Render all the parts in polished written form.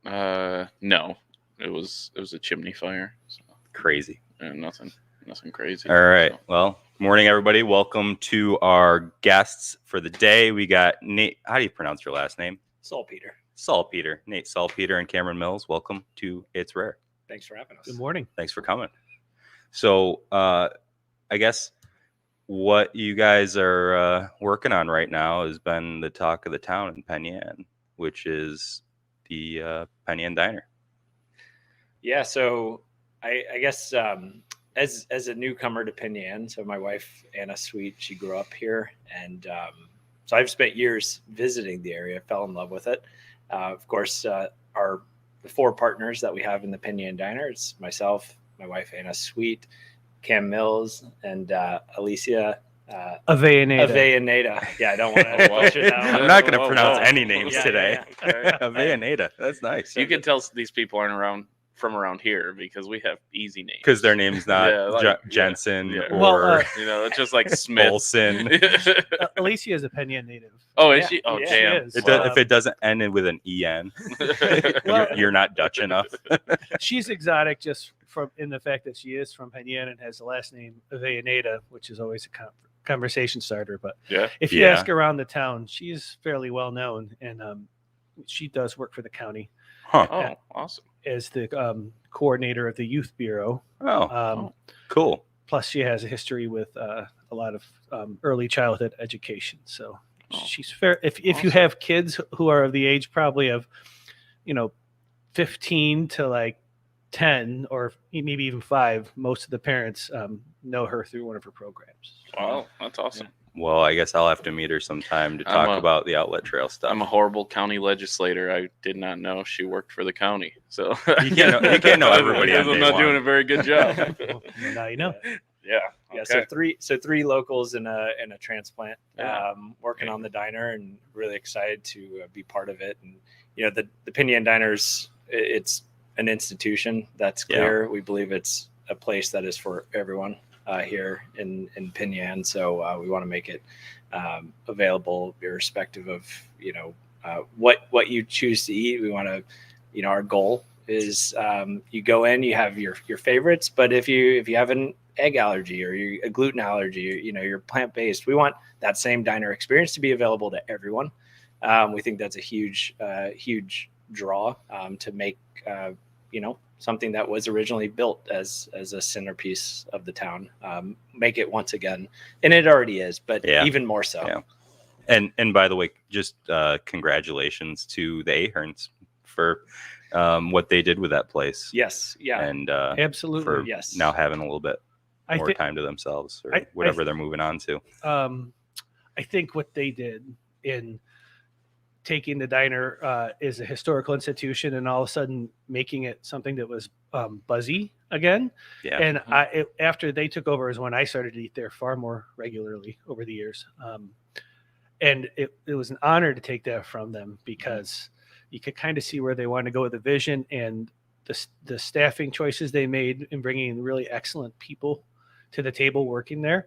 No, it was a chimney fire. So. Crazy. Nothing crazy. All right. So. Well, morning, everybody. Welcome to our guests for the day. We got Nate. How do you pronounce your last name? Salpeter. Salpeter. Nate Salpeter and Cameron Mills. Welcome to It's Rahr. Thanks for having us. Good morning. Thanks for coming. So, I guess what you guys are working on right now has been the talk of the town in Penn Yan, which is the Penn Yan Diner. Yeah, so I guess as a newcomer to Penn Yan, so my wife Anna Sweet, she grew up here, and so I've spent years visiting the area. I fell in love with it. Of course, the four partners that we have in the Penn Yan Diner, it's myself, my wife Anna Sweet, Cam Mills, and Alicia Aveaneda. Yeah, I don't want to butcher that. I'm not going to pronounce any names today. Yeah. Aveaneda. That's nice. You can tell these people aren't from around here because we have easy names. Because their name's not Jensen or it's just like Smith. Olson. Alicia is a Penn Yan native. Oh, is she? Oh, yeah, damn. she is. If it doesn't end with an EN, you're not Dutch enough. She's exotic just in the fact that she is from Penn Yan and has the last name Aveaneda, which is always a conversation starter. But if you ask around the town, she is fairly well known, and she does work for the county. Huh. Awesome. As the coordinator of the youth bureau. Cool. Plus, she has a history with a lot of early childhood education. So she's fair. If you have kids who are of the age probably of, 15 to like 10 or maybe even 5, most of the parents know her through one of her programs. Wow, that's awesome. Yeah. Well, I guess I'll have to meet her sometime to talk about the outlet trail stuff. I'm a horrible county legislator. I did not know she worked for the county. So you can't know everybody. I'm not doing a very good job. Well, now you know. Yeah. Yeah. So three locals in a transplant, working Okay. on the diner, and really excited to be part of it. And the Penn Yan Diners, it's an institution that's clear. We believe it's a place that is for everyone here in Penn Yan. So we want to make it available irrespective of what you choose to eat. We want to, our goal is you go in, you have your favorites, but if you have an egg allergy or a gluten allergy, or, you're plant-based, we want that same diner experience to be available to everyone. We think that's a huge draw to make something that was originally built as a centerpiece of the town, make it once again, and it already is, but even more so. Yeah. And by the way, just congratulations to the Aherns for what they did with that place. Yes. Yeah. And absolutely. For yes. now having a little bit more time to themselves or whatever they're moving on to. I think what they did in taking the diner is a historical institution and all of a sudden making it something that was buzzy again. Yeah. And after they took over is when I started to eat there far more regularly over the years. And it was an honor to take that from them because you could kind of see where they wanted to go with the vision, and the staffing choices they made in bringing really excellent people to the table working there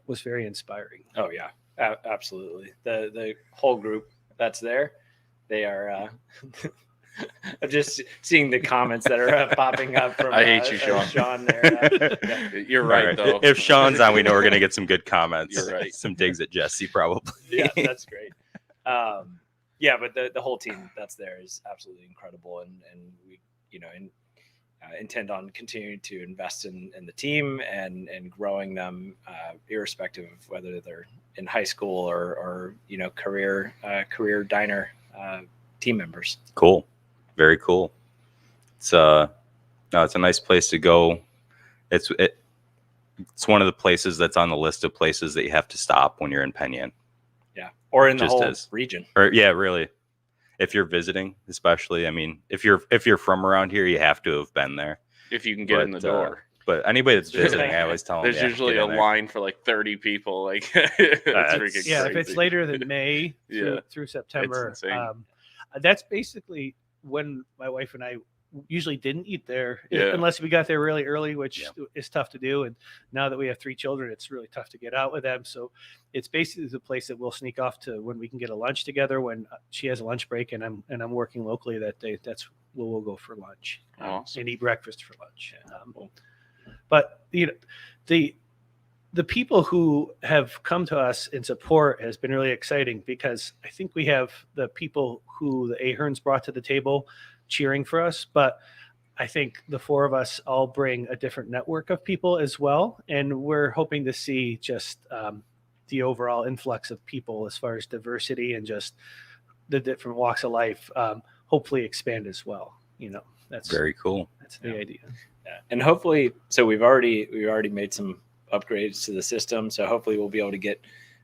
was very inspiring. Oh yeah, absolutely. The whole group that's there, they are I'm just seeing the comments that are popping up from I hate you, Sean. Sean there. You're right, though. If Sean's on, we know we're going to get some good comments. You're right. Some digs at Jesse, probably. Yeah, that's great. But the whole team that's there is absolutely incredible, and we intend on continuing to invest in the team and growing them, irrespective of whether they're in high school or career diner team members. Cool. Very cool. It's a nice place to go. It's one of the places that's on the list of places that you have to stop when you're in Penn Yan. Yeah, or in the whole region. Or really, if you're visiting, especially. I mean, if you're from around here, you have to have been there. If you can get in the door. But anybody that's visiting, I always tell them there's usually a line for like 30 people. Like that's freaking crazy. If it's later than May through September, that's basically when my wife and I usually didn't eat there Yeah. unless we got there really early, which Yeah. is tough to do. And now that we have 3 children, it's really tough to get out with them. So it's basically the place that we'll sneak off to when we can get a lunch together. When she has a lunch break and I'm working locally that day, that's where we'll go for lunch Awesome. and eat breakfast for lunch. But the people who have come to us in support has been really exciting, because I think we have the people who the Aherns brought to the table cheering for us, but I think the 4 of us all bring a different network of people as well, and we're hoping to see just the overall influx of people as far as diversity and just the different walks of life hopefully expand as well. That's Very cool. That's the idea. Yeah. And hopefully, so we've already made some upgrades to the system, so hopefully we'll be able to get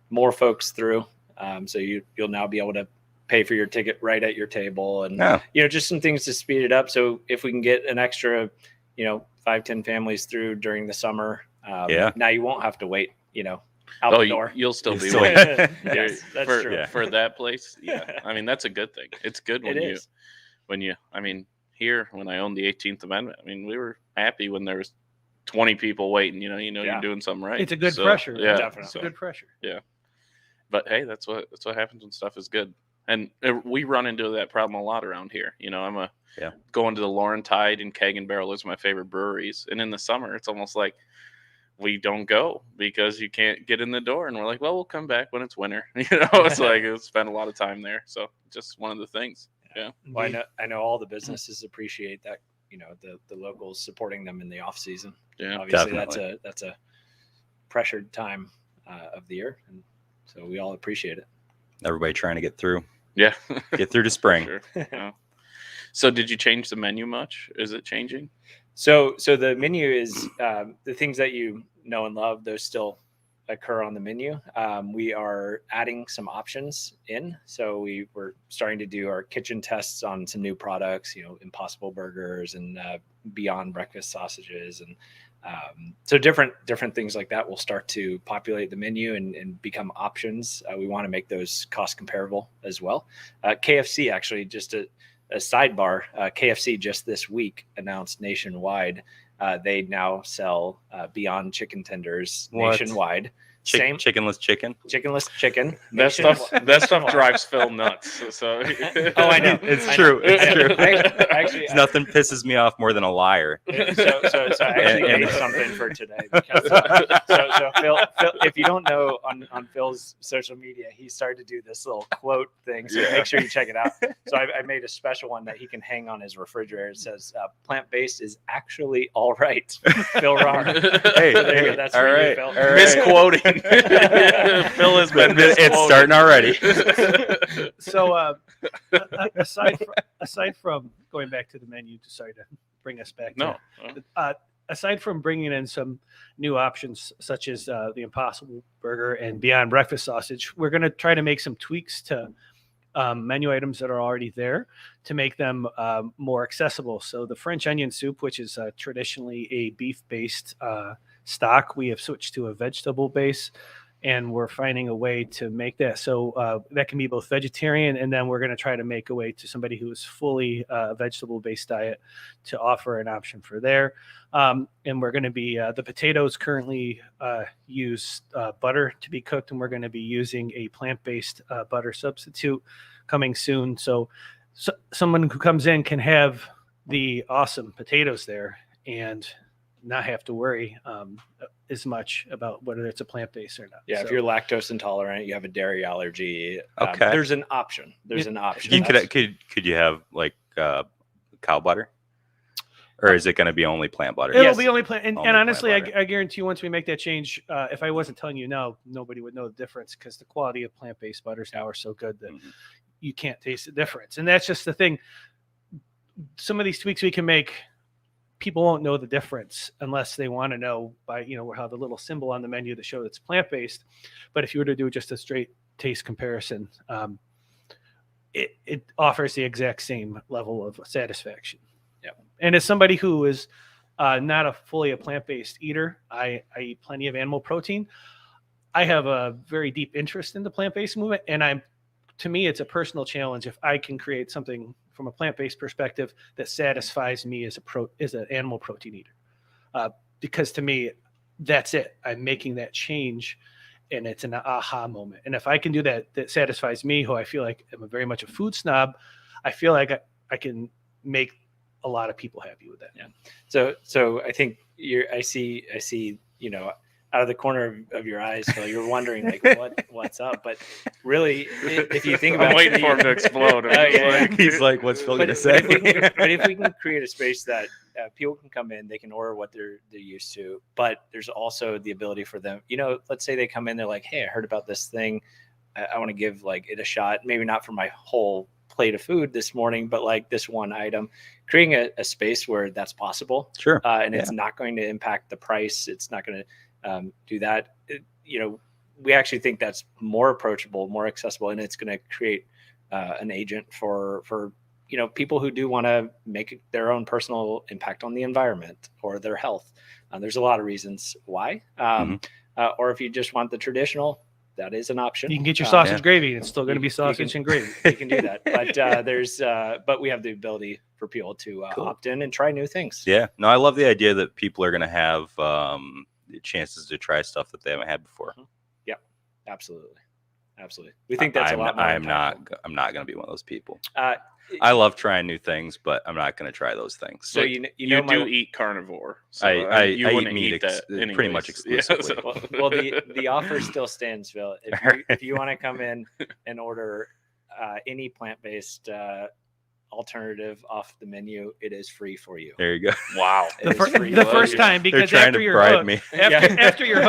more folks through. So you'll now be able to pay for your ticket right at your table, and just some things to speed it up. So if we can get an extra 5-10 families through during the summer, now you won't have to wait out the door. You'll still be still- waiting. Yes, that's for, true. for that place. Yeah, I mean, that's a good thing. It's good when here when I owned the 18th Amendment, I mean, we were happy when there was 20 people waiting. You're doing something right. It's a good So, pressure. Yeah, definitely. It's a good pressure. But hey, that's what happens when stuff is good. And we run into that problem a lot around here. I'm going to the Laurentide and Keg and Barrel is my favorite breweries. And in the summer, it's almost like we don't go because you can't get in the door. And we're like, well, we'll come back when it's winter. It's like we'll spend a lot of time there. So just one of the things. Yeah. Well, I know all the businesses appreciate that. The locals supporting them in the off season. Yeah, Obviously, definitely. that's a pressured time of the year, and so we all appreciate it. Everybody trying to get through Yeah. to spring. Sure. Yeah. So did you change the menu much? Is it changing? So the menu is the things that you know and love. Those still occur on the menu. We are adding some options in. So we were starting to do our kitchen tests on some new products, Impossible Burgers and Beyond Breakfast sausages. And so different things like that will start to populate the menu and become options. We want to make those cost comparable as well. KFC, actually, just a sidebar, KFC just this week announced nationwide they now sell Beyond chicken tenders nationwide. Chickenless chicken. Chickenless chicken. That stuff drives Phil nuts. So Oh, I know. It's I true. know. It's true. Actually, Nothing pisses me off more than a liar. So I actually made something for today. Because, so Phil, if you don't know, on Phil's social media, he started to do this little quote thing. So make sure you check it out. So I made a special one that he can hang on his refrigerator. It says, "Plant-based is actually all right." Phil Rahr. Hey, So there you go. That's all for right, you, Phil. all right. Misquoting. Phil has been misquoted. It's starting already. So aside from going back to the menu, sorry to bring us back. No. Aside from bringing in some new options such as the Impossible Burger and Beyond Breakfast sausage, we're going to try to make some tweaks to menu items that are already there to make them more accessible. So the French onion soup, which is traditionally a beef-based stock, we have switched to a vegetable base, and we're finding a way to make that so that can be both vegetarian, and then we're going to try to make a way to somebody who is fully vegetable-based diet to offer an option for there. And we're going to be the potatoes currently use butter to be cooked, and we're going to be using a plant-based butter substitute coming soon. So someone who comes in can have the awesome potatoes there and not have to worry as much about whether it's a plant-based or not. Yeah, So, if you're lactose intolerant, you have a dairy allergy. Okay. There's an option. Could you have like cow butter, or is it going to be only plant butter? it'll be only plant. And Only honestly, plant butter. I guarantee you, once we make that change, if I wasn't telling you now, nobody would know the difference, because the quality of plant-based butters now are so good that you can't taste the difference. And that's just the thing. Some of these tweaks we can make, people won't know the difference unless they want to know by, how the little symbol on the menu to show it's plant-based. But if you were to do just a straight taste comparison, it offers the exact same level of satisfaction. Yeah. And as somebody who is not fully a plant-based eater, I eat plenty of animal protein. I have a very deep interest in the plant-based movement, and to me, it's a personal challenge if I can create something from a plant-based perspective that satisfies me as an animal protein eater. Because to me, that's it. I'm making that change, and it's an aha moment. And if I can do that, that satisfies me, who I feel like I'm very much a food snob. I feel like I can make a lot of people happy with that. Yeah. So I think I see, you know, out of the corner of your eyes, Phil, you're wondering like what's up. But really, if you think about I'm waiting for him to explode. He's like, what's Phil going to say? But if we can create a space that people can come in, they can order what they're used to, but there's also the ability for them, you know, let's say they come in, they're like, hey, I heard about this thing. I want to give like it a shot. Maybe not for my whole plate of food this morning, but like this one item, creating a space where that's possible. Sure. And it's not going to impact the price. It's not going to do that. You know, we actually think that's more approachable, more accessible, and it's going to create an agent for you know, people who do want to make their own personal impact on the environment or their health. There's a lot of reasons why. Or if you just want the traditional, that is an option. You can get your sausage gravy, and it's still going to be sausage and gravy. You can do that, but but we have the ability for people to opt in and try new things. Yeah, no, I love the idea that people are going to have chances to try stuff that they haven't had before. Yeah, absolutely. We think that's a lot more. I'm not going to be one of those people. I love trying new things, but I'm not going to try those things. So you do eat carnivore. So I eat meat pretty much exclusively. Yeah, well, the offer still stands, Phil. If you want to come in and order any plant-based alternative off the menu, it is free for you. There you go. Wow. The first time, because after you're hooked, after you're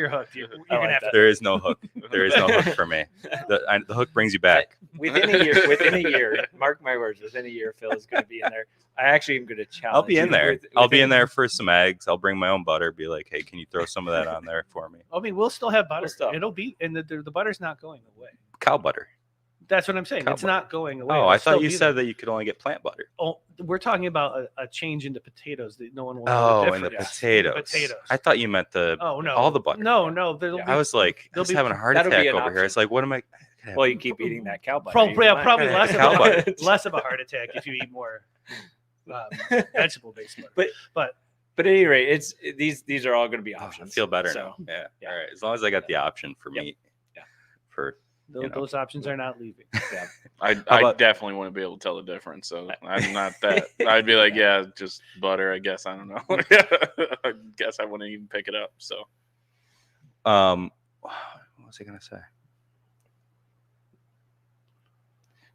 hooked, you're gonna have to. There is no hook. There is no hook for me. The hook brings you back. Within a year, mark my words, within a year, Phil is going to be in there. I actually am going to challenge. I'll be in there. I'll be in there for some eggs. I'll bring my own butter. Be like, hey, can you throw some of that on there for me? I mean, we'll still have butter. It'll be, and the butter's not going away. Cow butter. That's what I'm saying. It's not going away. Oh, I thought you said that you could only get plant butter. Oh, we're talking about a change into potatoes that no one will. Oh, and the potatoes. I thought you meant all the butter. No. I was like, I was having a heart attack over here. It's like, what am I? Well, you keep eating that cow butter. Probably less of a heart attack if you eat more vegetable-based butter. But at any rate, these are all going to be options. I feel better now. Yeah. All right. As long as I got the option for meat. Yeah. For those options are not leaving. Yeah. I definitely wouldn't be able to tell the difference. So I'm not that. I'd be like, yeah, just butter. I guess I don't know. I guess I wouldn't even pick it up. So, what was I gonna say?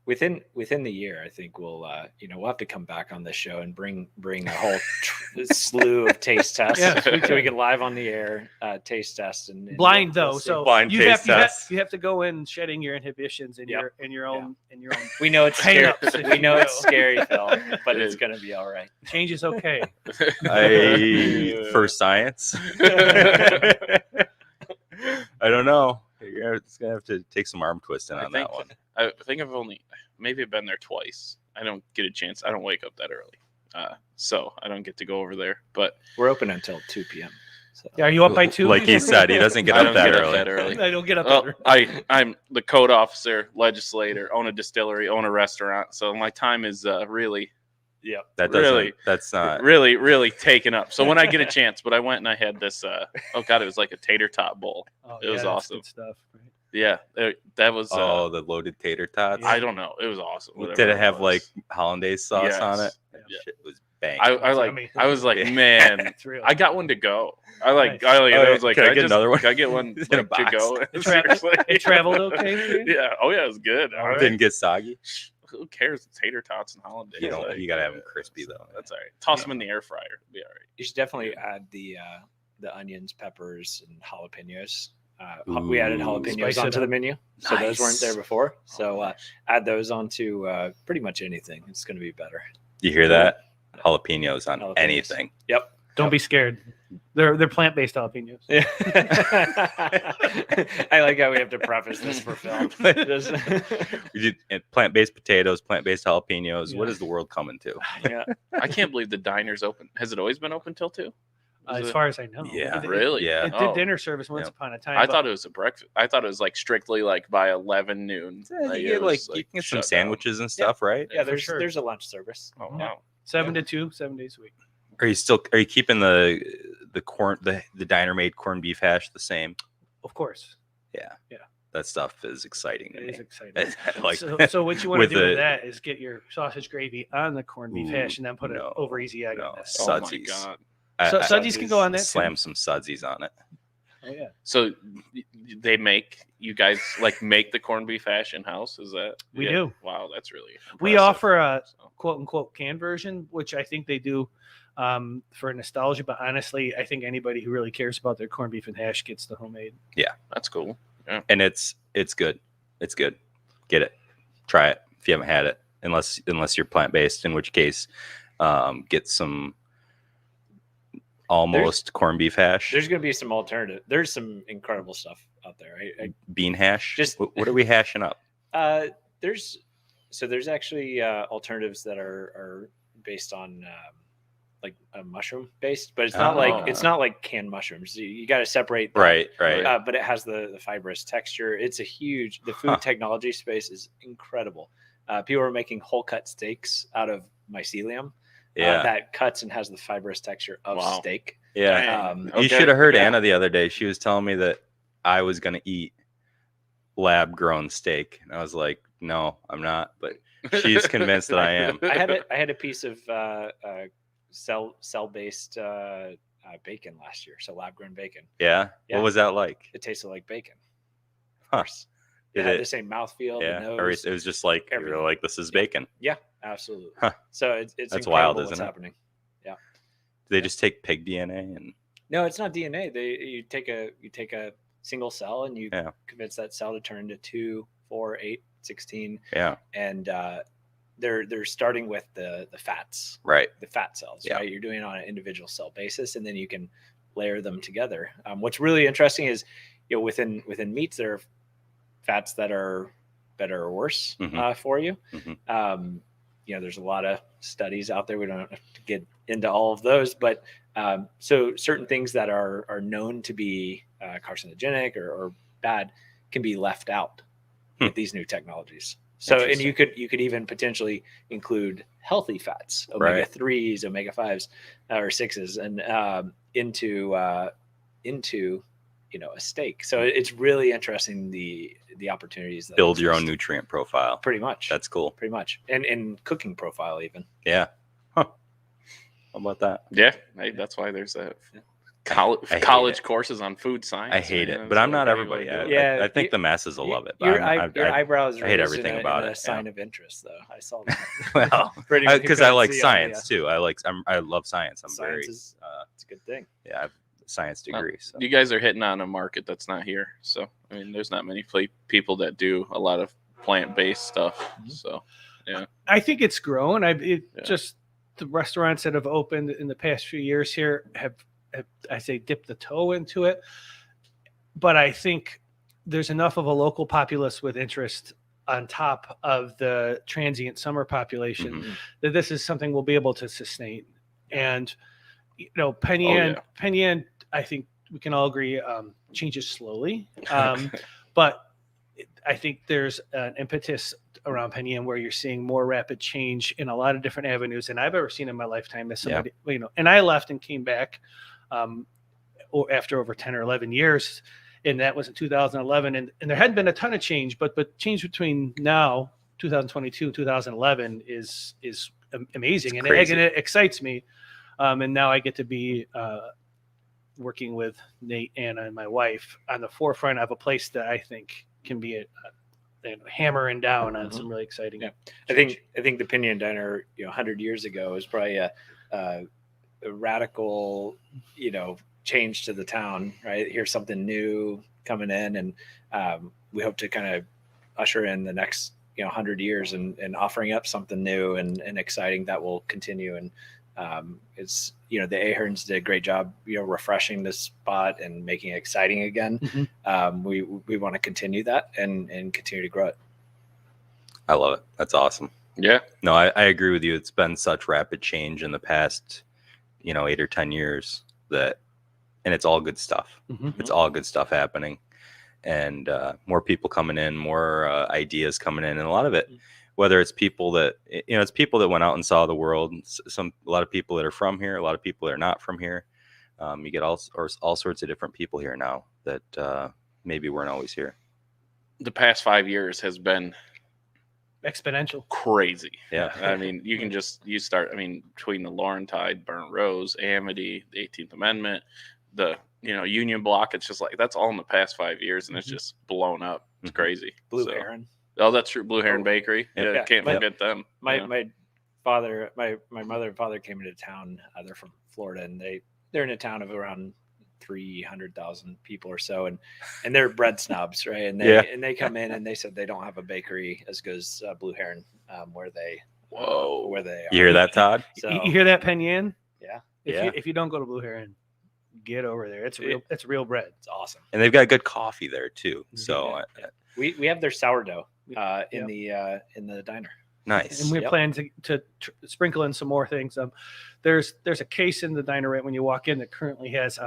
Within the year, I think we'll have to come back on this show and bring a whole slew of taste tests, so we can live on the air taste test and blind though. So blind you have to go in shedding your inhibitions in your own. We know it's scary. We know it's scary, Phil, but it's gonna be all right. Change is okay. For science, I don't know. It's gonna have to take some arm twisting on that one. I think I've maybe been there twice. I don't get a chance. I don't wake up that early, so I don't get to go over there. But we're open until 2 p.m. So. Yeah, are you up by 2? Like he said, he doesn't get up that early. I don't get up that early. I'm the code officer, legislator, own a distillery, own a restaurant. So my time is really. Yeah, that's not really taken up. So when I get a chance, but I went and I had this. It was like a tater tot bowl. It was awesome. Good stuff. Right? Yeah, that was. The loaded tater tots. I don't know. It was awesome. Did it have like hollandaise sauce on it? Yeah. Shit was bang. I was like, man, I got one to go. I was like, can I get another one? Can I get one to go? It traveled okay. Yeah. Oh yeah, it was good. Didn't get soggy. Who cares? Tater tots and hollandaise. You gotta have them crispy though. That's all right. Toss them in the air fryer. It'll be all right. You should definitely add the onions, peppers, and jalapenos. We added jalapenos onto the menu, so those weren't there before. So add those onto pretty much anything. It's going to be better. You hear that? Jalapenos on anything. Yep. Don't be scared. They're plant-based jalapenos. Yeah. I like how we have to preface this for Phil. We did plant-based potatoes, plant-based jalapenos. Yeah. What is the world coming to? Yeah. I can't believe the diner's open. Has it always been open till 2? As far as I know. Yeah. Really? Yeah. It did dinner service once upon a time. I thought it was a breakfast. I thought it was like strictly like by 11 noon. Yeah, Like, you it get was, you can get some shut sandwiches and stuff, right? Yeah, for sure. there's a lunch service. down. Oh Yeah. wow. 7 to 2, 7 days a week. Are you keeping the diner made corned beef hash the same? Of course. Yeah. Yeah. That stuff is exciting to It me. is exciting. Like So what you want to with do with the- that is get your sausage gravy on the corned beef hash and then put an over easy egg on this. Oh my Sudsies. god. So Sudsies can go on that Slam too. some sudsies on it. Oh yeah. So you guys like make the corned beef hash in house? Is that We do. Wow, that's really We impressive. offer a So, quote unquote canned version, which I think they do for nostalgia. But honestly, I think anybody who really cares about their corned beef and hash gets the homemade. that's cool. And it's good. It's good. Get it. Try it if you haven't had it. Unless you're plant based, in which case, get some almost corned beef hash. There's going to be some alternative. There's some incredible stuff out there. Bean hash. Just- What are we hashing up? There's actually alternatives that are based on like a mushroom based, but it's not like canned mushrooms. You got to separate them. Right. But it has the fibrous texture. It's the food technology space is incredible. People are making whole cut steaks out of mycelium. Yeah. That cuts and has the fibrous texture of Wow. steak. Yeah. Um, You Okay. should have heard Yeah. Anna the other day. She was telling me that I was going to eat lab grown steak. And I was like, no, I'm not. But she's convinced that I am. I had a piece of cell based bacon last year, so lab grown bacon. Yeah. Yeah. What was that like? It tasted like bacon. Of Huh. course, it Did had it- the same mouthfeel. Yeah. The Or nose. it was just like, you were everything. like, this is bacon. Yeah, absolutely. Huh. So it's That's wild, incredible isn't what's it? happening. Do they just take pig DNA and No, it's not DNA. You take a single cell and you Yeah. convince that cell to turn into 2, 4, 8, 16, yeah, and they're starting with the fats, right. the fat cells. Yeah. Right, you're doing it on an individual cell basis, and then you can layer them together. What's really interesting is, within meats there are fats that are better or worse for you. Mhm. There's a lot of studies out there. We don't have to get into all of those, but so certain things that are known to be carcinogenic or bad can be left out with these new technologies. So, and you could even potentially include healthy fats, omega 3s, omega 5s, or 6s, and into a steak. So it's really interesting the opportunities that Build your own exist. nutrient profile. Pretty much. That's cool. Pretty much, and cooking profile even. Yeah. Huh. How about that? Yeah, that's why there's a I hate college it. courses on food science. I hate man. it, It's but I'm like not everybody everybody. do it. Yeah, I think the masses will love it. But Your I'm- eyebrows I hate raised everything in about a it, sign yeah. of interest, though. I saw that. well, For anyone who because I couldn't like see on science the, too. I love science. I'm science very is it's a good thing. I have a science degree. So You guys are hitting on a market that's not here. So I mean, there's not many people that do a lot of plant-based stuff. So I think it's grown. Just the restaurants that have opened in the past few years here have I say dipped the toe into it. But I think there's enough of a local populace with interest on top of the transient summer population that this is something we'll be able to sustain. And Penn Yan, I think we can all agree, changes slowly. But I think there's an impetus around Penn Yan where you're seeing more rapid change in a lot of different avenues than I've ever seen in my lifetime. As somebody, and I left and came back after over 10 or 11 years, and that was in 2011. And there hadn't been a ton of change, but change between now, 2022, 2011 is amazing, and it excites me. And now I get to be working with Nate, Anna, and my wife on the forefront of a place that I think can be hammering down on some really exciting. Yeah. I think the Penn Yan Diner, 100 years ago was probably a radical, change to the town. Right, here's something new coming in, and we hope to kind of usher in the next 100 years and offering up something new and exciting that will continue. And it's the Aherns did a great job refreshing this spot and making it exciting again. We want to continue that and continue to grow it. I love it. That's awesome. Yeah. No, I agree with you. It's been such rapid change in the past 8 or 10 years. that, and it's all good stuff. Mhm. It's all good stuff happening, and more people coming in, more ideas coming in, and a lot of it, whether it's people that it's people that went out and saw the world. A lot of people that are from here, a lot of people that are not from here. You get all sorts of different people here now that maybe weren't always here. The past 5 years has been Exponential. crazy. Yeah. I mean, you start, between the Laurentide, Burnt Rose, Amity, the 18th Amendment, the, Union Block, it's just like, that's all in the past 5 years, and it's just blown up. It's crazy. Blue Heron. Oh, that's true. Blue Heron Bakery. Yeah, can't forget them. My mother and father came into town. They're from Florida, and they're in a town of around 300,000 people or so, and they're bread snobs, right? And they come in and they said they don't have a bakery as good as Blue Heron, where they are. You hear that, Todd? So, You hear that, Penn Yan? Yeah. If you don't go to Blue Heron, get over there. It's real bread. It's awesome. And they've got good coffee there too. So we have their sourdough in the diner. Nice. And we plan to sprinkle in some more things. There's a case in the diner right when you walk in that currently has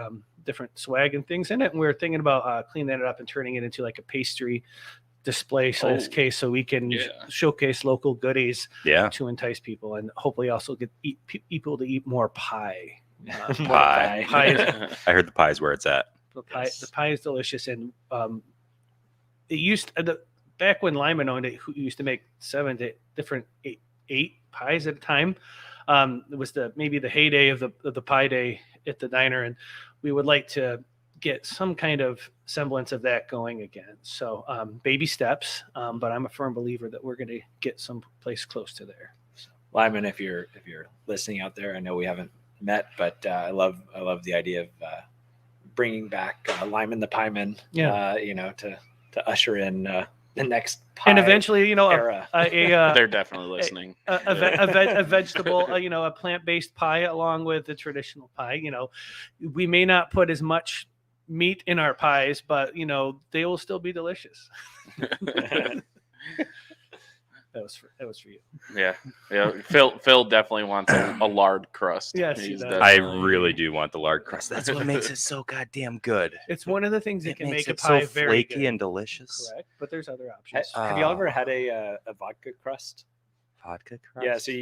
different swag and things in it, and we're thinking about cleaning it up and turning it into like a pastry display size case, so we can showcase local goodies to entice people, and hopefully also get people to eat more pie. Pie. I heard the pie's where it's at. The pie is delicious, and it used back when Lyman owned it, who used to make 7 to different eight pies at a time. It was maybe the heyday of the pie day at the diner, and we would like to get some kind of semblance of that going again. So baby steps, but I'm a firm believer that we're going to get some place close to there. So. Lyman, if you're listening out there, I know we haven't met, but I love the idea of bringing back Lyman the Pieman, to usher in the next pie and eventually, era. They're definitely listening. A vegetable, a plant-based pie along with the traditional pie. We may not put as much meat in our pies, but they will still be delicious. That was for you. Yeah. Phil definitely wants a lard crust. Yes, I really do want the lard crust. That's what makes it so goddamn good. It's one of the things that can make a it pie so very flaky good. and delicious. Correct, but there's other options. Have y'all ever had a vodka crust? Vodka crust? Yeah, so you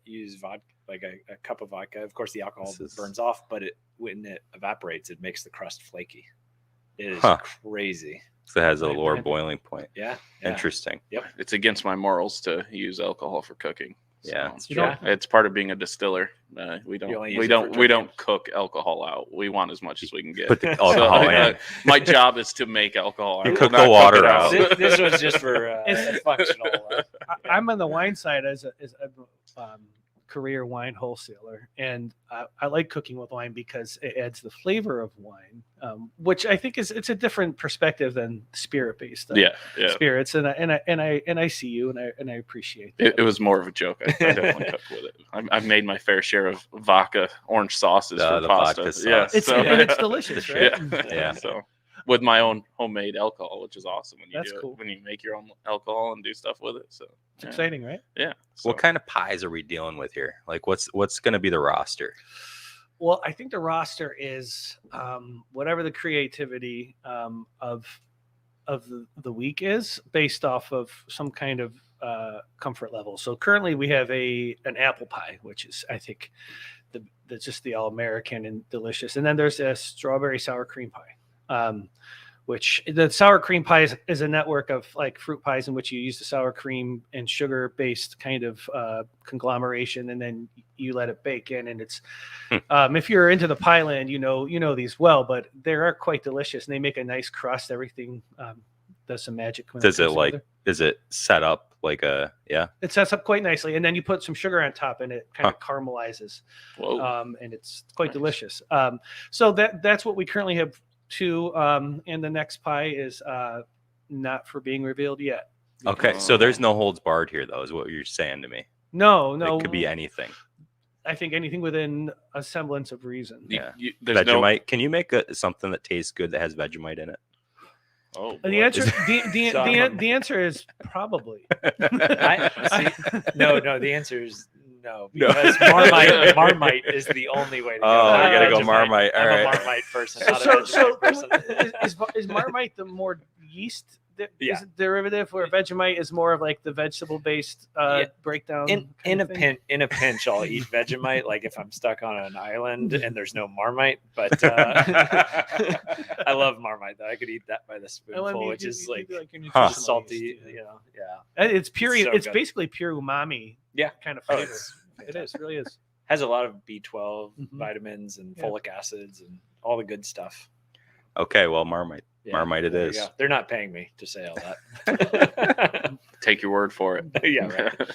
use vodka, like a cup of vodka. Of course, the alcohol burns off, but when it evaporates, it makes the crust flaky. It is crazy. So it has a lower boiling point. Yeah. Interesting. Yep. It's against my morals to use alcohol for cooking. So, Yeah. It's part of being a distiller. We don't cook alcohol out. We want as much as we can get. Put the alcohol in. My job is to make alcohol. You cook the water out. This was just for functional. I'm on the wine side as a career wine wholesaler, and I like cooking with wine because it adds the flavor of wine, which I think it's a different perspective than spirit-based spirits. And I see you, and I appreciate that. It was more of a joke. I definitely cooked with it. I've made my fair share of vodka orange sauces for the pasta. Vodka sauce. Yeah, it's delicious, right? Yeah. So with my own homemade alcohol, which is awesome when you That's cool. when you make your own alcohol and do stuff with it. So it's exciting, right? Yeah. So. What kind of pies are we dealing with here? Like, what's going to be the roster? Well, I think the roster is whatever the creativity of the week is, based off of some kind of comfort level. So currently we have an apple pie, which is, I think, that's just the all-American and delicious. And then there's a strawberry sour cream pie, which the sour cream pie is a network of like fruit pies in which you use the sour cream and sugar-based kind of conglomeration, and then you let it bake in. And it's if you're into the pie land, you know these well, but they are quite delicious, and they make a nice crust. Everything does some magic. Is it set up like a It sets up quite nicely, and then you put some sugar on top, and it kind of caramelizes. Whoa. And it's quite delicious. So that's what we currently have. And the next pie is not for being revealed yet. Okay, so there's no holds barred here, though, is what you're saying to me. No, It could be anything. I think anything within a semblance of reason. Vegemite. Can you make something that tastes good that has Vegemite in it? Oh, the answer the answer is probably. No. The answer is No, No. because Marmite is the only way to go. Oh, Not you gotta go Vegemite. Marmite. All I'm right. a Marmite person, not a So Vegemite person. is Marmite the more yeast Yeah. derivative, where Vegemite is more of like the vegetable based breakdown? In a pinch, I'll eat Vegemite, like if I'm stuck on an island and there's no Marmite. But I love Marmite though. I could eat that by the spoonful, which is like your nutritional salty. yeast, You know, yeah. And it's pure. It's so It's good. basically pure umami. Yeah. Kind of Oh, flavor. it's It is. It really is. Has a lot of B12 Mhm. vitamins and Yeah. folic acids and all the good stuff. Okay, well, Marmite. Yeah, Marmite it there you is. go. They're not paying me to say all that. Take your word for it. Yeah, right.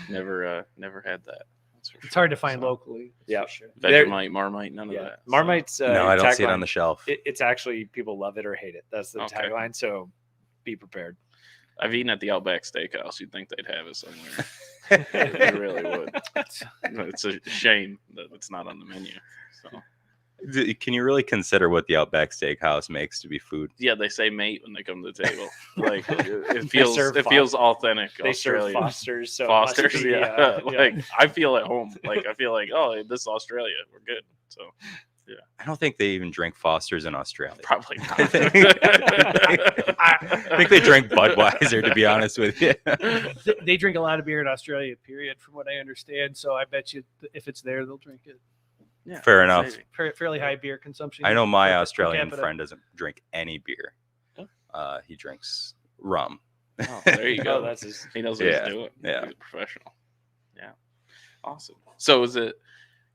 Never had that. That's for It's sure. hard to find So, locally. that's Yeah. for sure. There- Vegemite, Marmite, none of Yeah, that. So, Marmite's. No, I don't see it on tagline, the shelf. It's actually people love it or hate it. That's the Okay. tagline. So be prepared. I've eaten at the Outback Steakhouse. You'd think they'd have it somewhere. You really would. It's a shame that it's not on the menu. So Can you really consider what the Outback Steakhouse makes to be food? yeah, they say mate when they come to the table. Like it serve feels authentic. They serve Australian. Fosters, so it must Fosters, be, yeah. Like I feel at home. Like I feel like, oh, this is Australia. We're good. So I don't think they even drink Fosters in Australia. probably not. I think they drank Budweiser, to be honest with you. They drink a lot of beer in Australia, period, from what I understand. So I bet you if it's there, they'll drink it. Yeah, Fair enough. maybe. Fairly high beer consumption. I know my per Australian capita. friend doesn't drink any beer. Oh. He drinks rum. Oh, there you go. Oh, that's his. He knows what Yeah, he's doing. yeah. He's a professional. Yeah. Awesome. So is it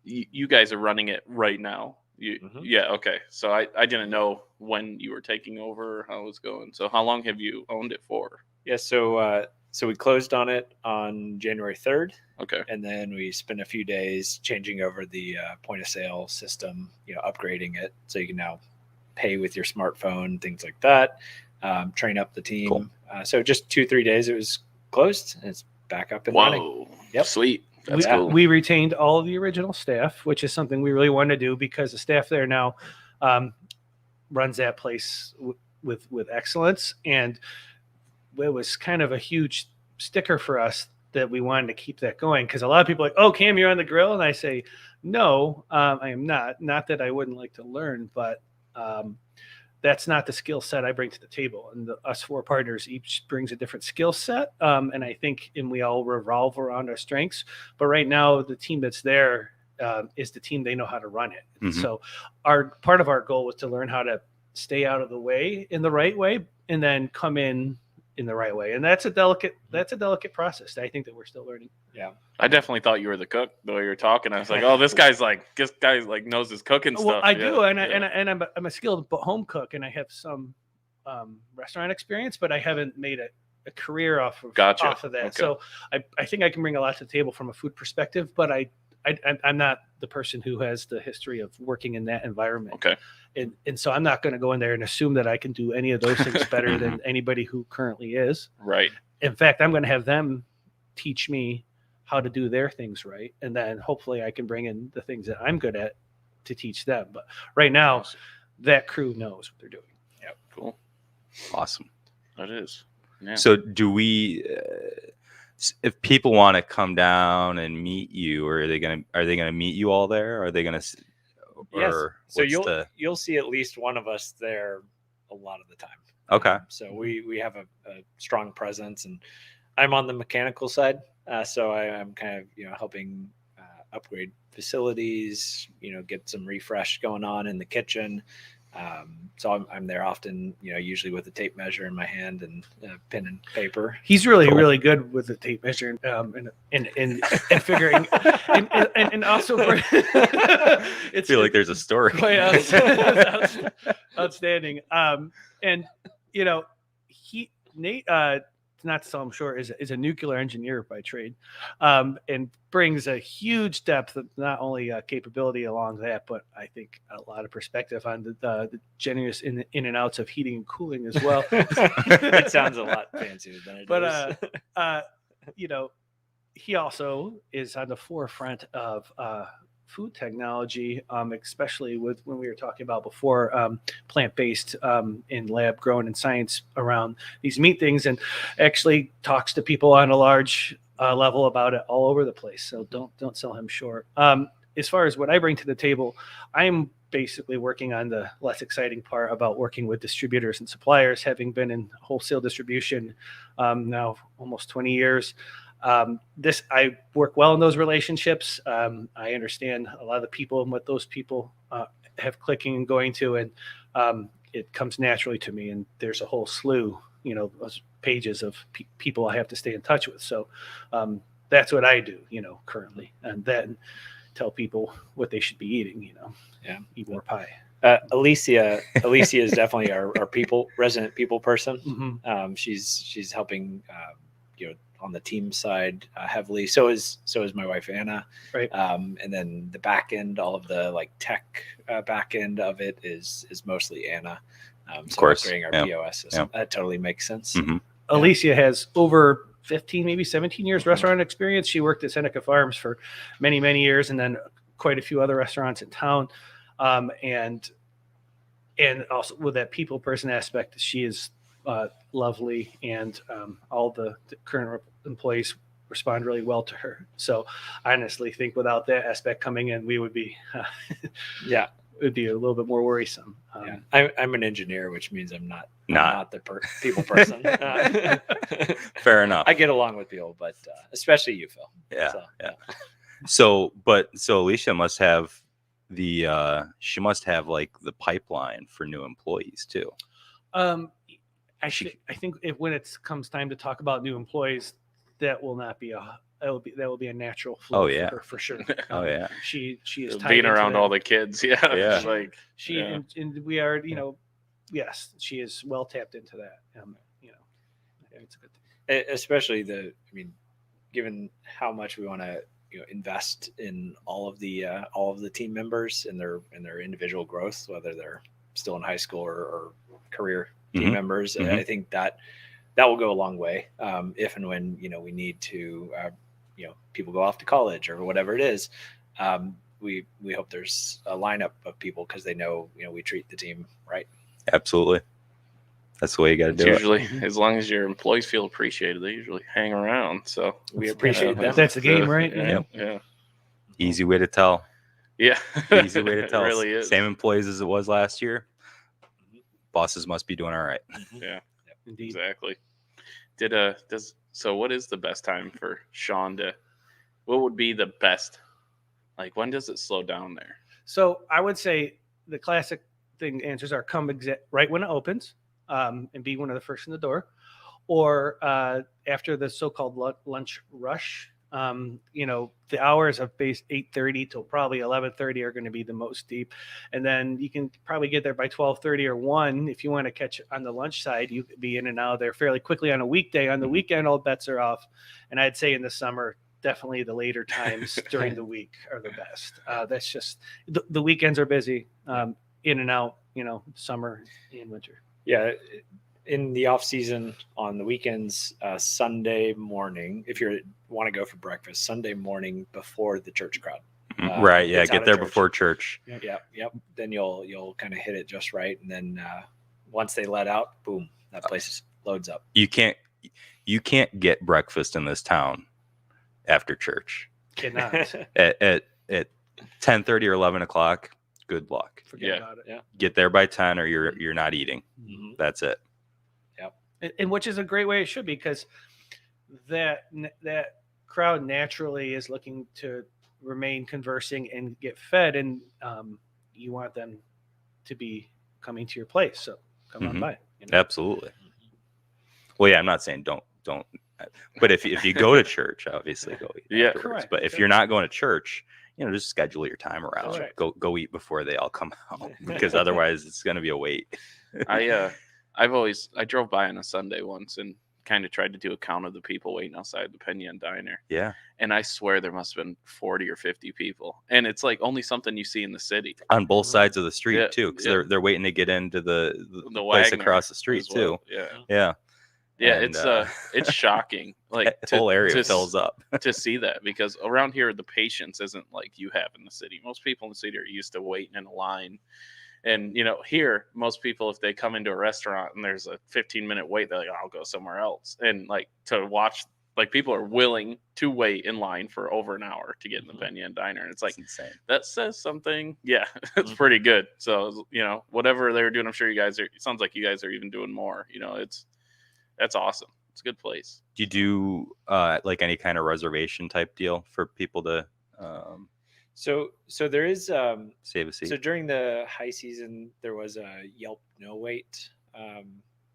you guys are running it right now? Mhm. Yeah, okay. So I didn't know when you were taking over, how it was going. So how long have you owned it for? Yeah. So we closed on it on January 3rd, Okay. and then we spent a few days changing over the point of sale system. Upgrading it so you can now pay with your smartphone, things like that. Train up the team. Cool. So just 2-3 days, it was closed, and it's back up and running. Whoa. Yep. Sweet. That's Yeah. cool. We retained all of the original staff, which is something we really wanted to do because the staff there now runs that place with excellence. And it was kind of a huge sticker for us that we wanted to keep that going, because a lot of people are like, oh, Cam, you're on the grill. And I say, no, I am not. Not that I wouldn't like to learn, but that's not the skill set I bring to the table. And us four partners each brings a different skill set. And I think, and we all revolve around our strengths. But right now, the team that's there is the team, they know how to run it. Mhm. So part of our goal was to learn how to stay out of the way in the right way, and then come in the right way. And that's a delicate process that I think that we're still learning. Yeah. I definitely thought you were the cook the way you were talking. I was like, oh, this guy's like knows his cooking stuff. Well, I Yeah, do, and yeah. I'm a skilled home cook, and I have some restaurant experience, but I haven't made a career off of that. Okay. So I think I can bring a lot to the table from a food perspective, but I'm not the person who has the history of working in that environment. Okay. And so I'm not going to go in there and assume that I can do any of those things better than anybody who currently is. Right. In fact, I'm going to have them teach me how to do their things right. And then hopefully I can bring in the things that I'm good at to teach them. But right now, that crew knows what they're doing. Yeah. Cool. Awesome. That is. Yeah. So do we, if people want to come down and meet you, or are they going to meet you all there? Are they going to, Yes. So what's you'll see at least one of us there a lot of the time. Okay. So we have a strong presence, and I'm on the mechanical side. So I'm kind of, helping upgrade facilities, get some refresh going on in the kitchen. So I'm there often, usually with a tape measure in my hand and pen and paper. He's really, really good with the tape measure and figuring and also I feel like there's a story. quite outstanding. And Nate, not to sell him short, is a nuclear engineer by trade, and brings a huge depth of not only capability along that, but I think a lot of perspective on the generous in and outs of heating and cooling as well. It sounds a lot fancier than it is. He also is on the forefront of food technology, especially with when we were talking about before, plant-based in lab grown and science around these meat things, and actually talks to people on a large level about it all over the place. So don't sell him short. As far as what I bring to the table, I'm basically working on the less exciting part about working with distributors and suppliers, having been in wholesale distribution now almost 20 years. I work well in those relationships. I understand a lot of the people and what those people have clicking and going to, and it comes naturally to me. And there's a whole slew, those pages of people I have to stay in touch with. So that's what I do, currently. And then tell people what they should be eating, eat more pie. Alicia is definitely our resident people person. Mm-hmm. She's helping, on the team side heavily. So is my wife Anna. Right. And then the back end, all of the like tech back end of it is mostly Anna. Of course, creating our POS system. That totally makes sense. Mm-hmm. Alicia has over 15, maybe 17 years restaurant experience. She worked at Seneca Farms for many, many years, and then quite a few other restaurants in town. And also with that people person aspect, she is lovely, and all the current employees respond really well to her. So I honestly think without that aspect coming in, we would be, it would be a little bit more worrisome. I'm an engineer, which means I'm not the people person. Fair enough. I get along with people, but especially you, Phil. Yeah. So Alicia must have she must have like the pipeline for new employees too. I think when it comes time to talk about new employees, that will not be that will be a natural flow for sure. She is tied being around all the kids. Yeah. Like she and we are, yes, she is well tapped into that. I think it's a good thing. Especially given how much we want to invest in all of the team members and their individual growth, whether they're still in high school or career team members. I think that will go a long way if and when we need to people go off to college or whatever it is. We hope there's a lineup of people because they know we treat the team right. Absolutely, that's the way you got to do usually, it. As long as your employees feel appreciated, they usually hang around. So we appreciate them. That's the game, right? Yeah. Easy way to tell. Yeah. Easy way to tell. It really is. Same employees as it was last year. Bosses must be doing all right. Yeah. Indeed. Exactly. So what is the best time for Sean what would be the best, like when does it slow down there? So I would say the classic answers are come right when it opens, and be one of the first in the door, or after the so-called lunch rush. The hours of base 8:30 till probably 11:30 are going to be the most deep, and then you can probably get there by 12:30 or 1 if you want to catch on the lunch side. You could be in and out of there fairly quickly on a weekday. On the weekend, all bets are off, and I'd say in the summer, definitely the later times during the week are the best. That's just the weekends are busy, in and out. Summer and winter. Yeah. In the off season on the weekends, Sunday morning, if you want to go for breakfast, Sunday morning before the church crowd. Right. Yeah. Get there before church. Yep. Then you'll kind of hit it just right. And then once they let out, boom, that place loads up. You can't get breakfast in this town after church. Cannot. at 10:30 or 11 o'clock. Good luck. Forget about it. Yeah. Get there by 10 or you're not eating. Mm-hmm. That's it. And which is a great way it should be, because that crowd naturally is looking to remain conversing and get fed, and you want them to be coming to your place. So come on by. Absolutely. Well, yeah, I'm not saying don't. But if you go to church, obviously go eat afterwards. Correct. But if you're not going to church, just schedule your time around. Right. Go eat before they all come out, because otherwise it's going to be a wait. I drove by on a Sunday once and kind of tried to do a count of the people waiting outside the Penn Yan Diner. Yeah. And I swear there must have been 40 or 50 people. And it's like only something you see in the city. On both sides of the street too, because they're waiting to get into the place Wagner across the street too. Yeah. And, it's shocking. Like the whole area fills up to see that, because around here the patience isn't like you have in the city. Most people in the city are used to waiting in a line. And, here, most people, if they come into a restaurant and there's a 15-minute wait, they're like, I'll go somewhere else. And like to watch Like people are willing to wait in line for over an hour to get in the Penn Yan Diner. And it's like, insane. That says something. Yeah, it's pretty good. So, whatever they were doing, I'm sure it sounds like you guys are even doing more. That's awesome. It's a good place. Do you do like any kind of reservation type deal for people to So there is save a seat? So during the high season, there was a Yelp no wait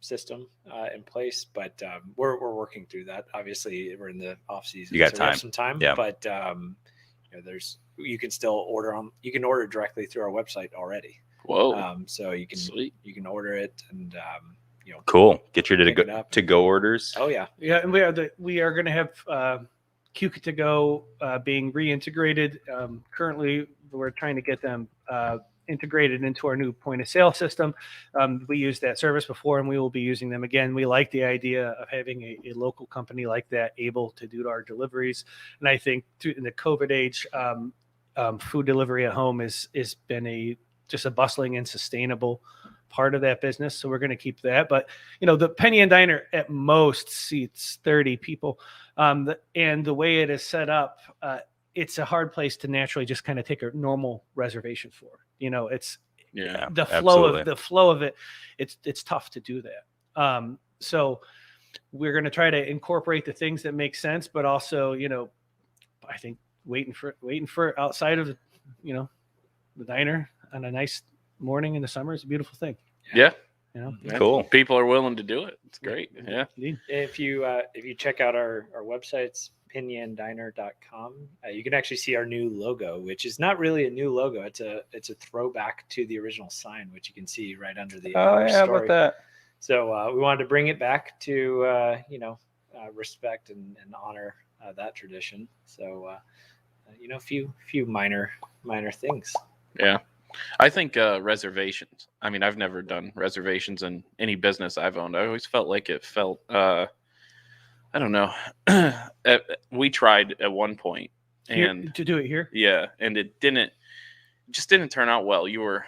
system in place, but we're working through that. Obviously, we're in the off season. You got so time. We have some time, Yeah. But you can still order on. You can order directly through our website already. Whoa! So you can order it and cool. Get your pick it up. to go orders. Oh yeah, Yeah, and we are going to have QK to go being reintegrated. Currently, we're trying to get them integrated into our new point of sale system. We used that service before, and we will be using them again. We like the idea of having a local company like that able to do our deliveries. And I think in the COVID age, food delivery at home is been just a bustling and sustainable part of that business. So we're going to keep that. But, the Penn Yan Diner at most seats 30 people. And the way it is set up, it's a hard place to naturally just kind of take a normal reservation for. It's the flow of it. It's tough to do that. So we're going to try to incorporate the things that make sense, but also, I think waiting for outside of the diner on a nice morning in the summer is a beautiful thing. Yeah. Cool. People are willing to do it. It's great. Yeah. If you check out our websites, pennyandiner.com, you can actually see our new logo, which is not really a new logo. It's a throwback to the original sign, which you can see right under the story. About that. So we wanted to bring it back to respect and honor that tradition. So a few minor things. Yeah. I think reservations. I mean, I've never done reservations in any business I've owned. I always felt like it felt, I don't know. We tried at one point and to do it here. Yeah. And it just didn't turn out well. You were,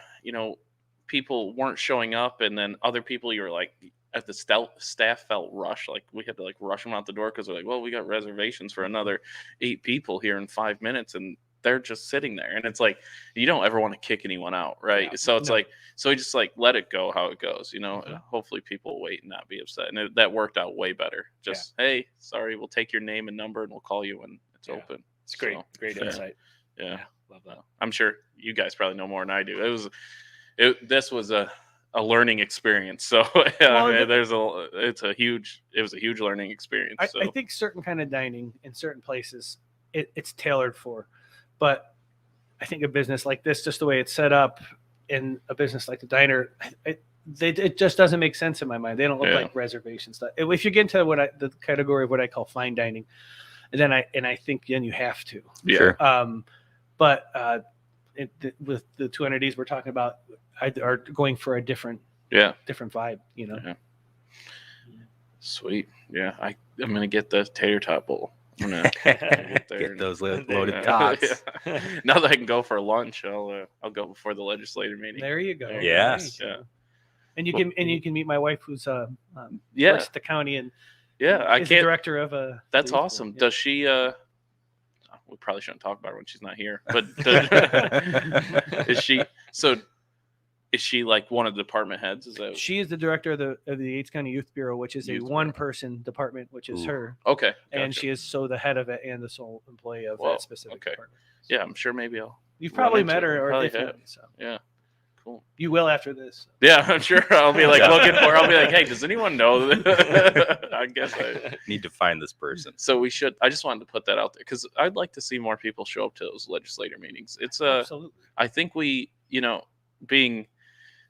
people weren't showing up, and then other people, you were like, at the staff felt rushed. Like we had to rush them out the door because we're like, well, we got reservations for another 8 people here in 5 minutes. And they're just sitting there, and it's like you don't ever want to kick anyone out, right? Yeah, so it's so we just let it go how it goes, Hopefully people will wait and not be upset, and that worked out way better. Just hey, sorry, we'll take your name and number and we'll call you when it's open. It's great, great insight. Yeah, love that. I'm sure you guys probably know more than I do. This was a learning experience. So it was a huge learning experience. I think certain kind of dining in certain places it's tailored for. But I think a business like this, just the way it's set up, in a business like the diner, it just doesn't make sense in my mind. They don't look like reservations. If you get into the category of what I call fine dining, then I think then you have to. Yeah. Sure. But with the two entities we're talking about, are going for a different vibe. Yeah. Sweet. Yeah, I'm gonna get the tater tot bowl. I'm gonna get those loaded tots. Yeah. Now that I can go for lunch, I'll go before the legislative meeting. There you go. Yes. Yeah. And you can meet my wife, who's works at the county and is the director of That's awesome. Yeah. Does she? We probably shouldn't talk about her when she's not here. But is she? So is she one of the department heads? She is the director of the Yates County Youth Bureau, which is a one-person department, which is her. Okay. Gotcha. And she is the head of it and the sole employee of that specific department. Yeah, I'm sure maybe You've probably met her or different. So. Yeah. Cool. You will after this. Yeah, I'm sure. I'll be looking for. I'll be like, hey, does anyone know? I guess I need to find this person. So we should. I just wanted to put that out there because I'd like to see more people show up to those legislator meetings. It's absolutely. I think we, being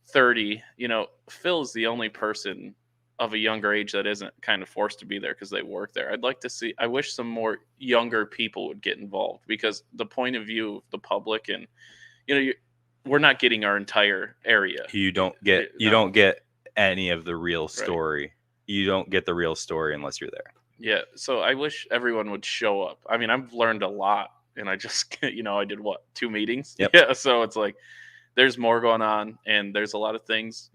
30, Phil is the only person of a younger age that isn't kind of forced to be there because they work there. I wish some more younger people would get involved because the point of view of the public and, we're not getting our entire area. You don't get any of the real story. Right. You don't get the real story unless you're there. Yeah. So I wish everyone would show up. I mean, I've learned a lot and I just, I did 2 meetings. Yep. Yeah. So it's there's more going on and there's a lot of things,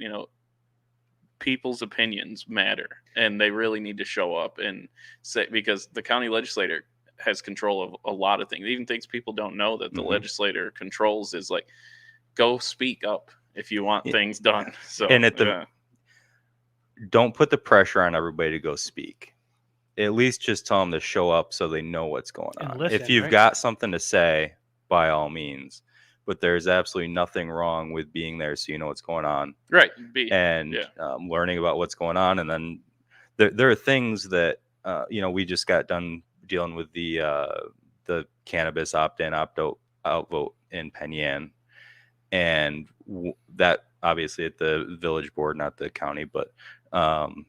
people's opinions matter, and they really need to show up and say, because the county legislator has control of a lot of things, even things people don't know that the legislator controls, is like, go speak up if you want things done. So, and don't put the pressure on everybody to go speak. At least just tell them to show up so they know what's going on. Listen, if you've got something to say, by all means, but there's absolutely nothing wrong with being there so you know what's going on. Right. Learning about what's going on. And then there are things that, we just got done dealing with the cannabis opt-in, opt-out vote in Penn Yan. And that obviously at the village board, not the county, but one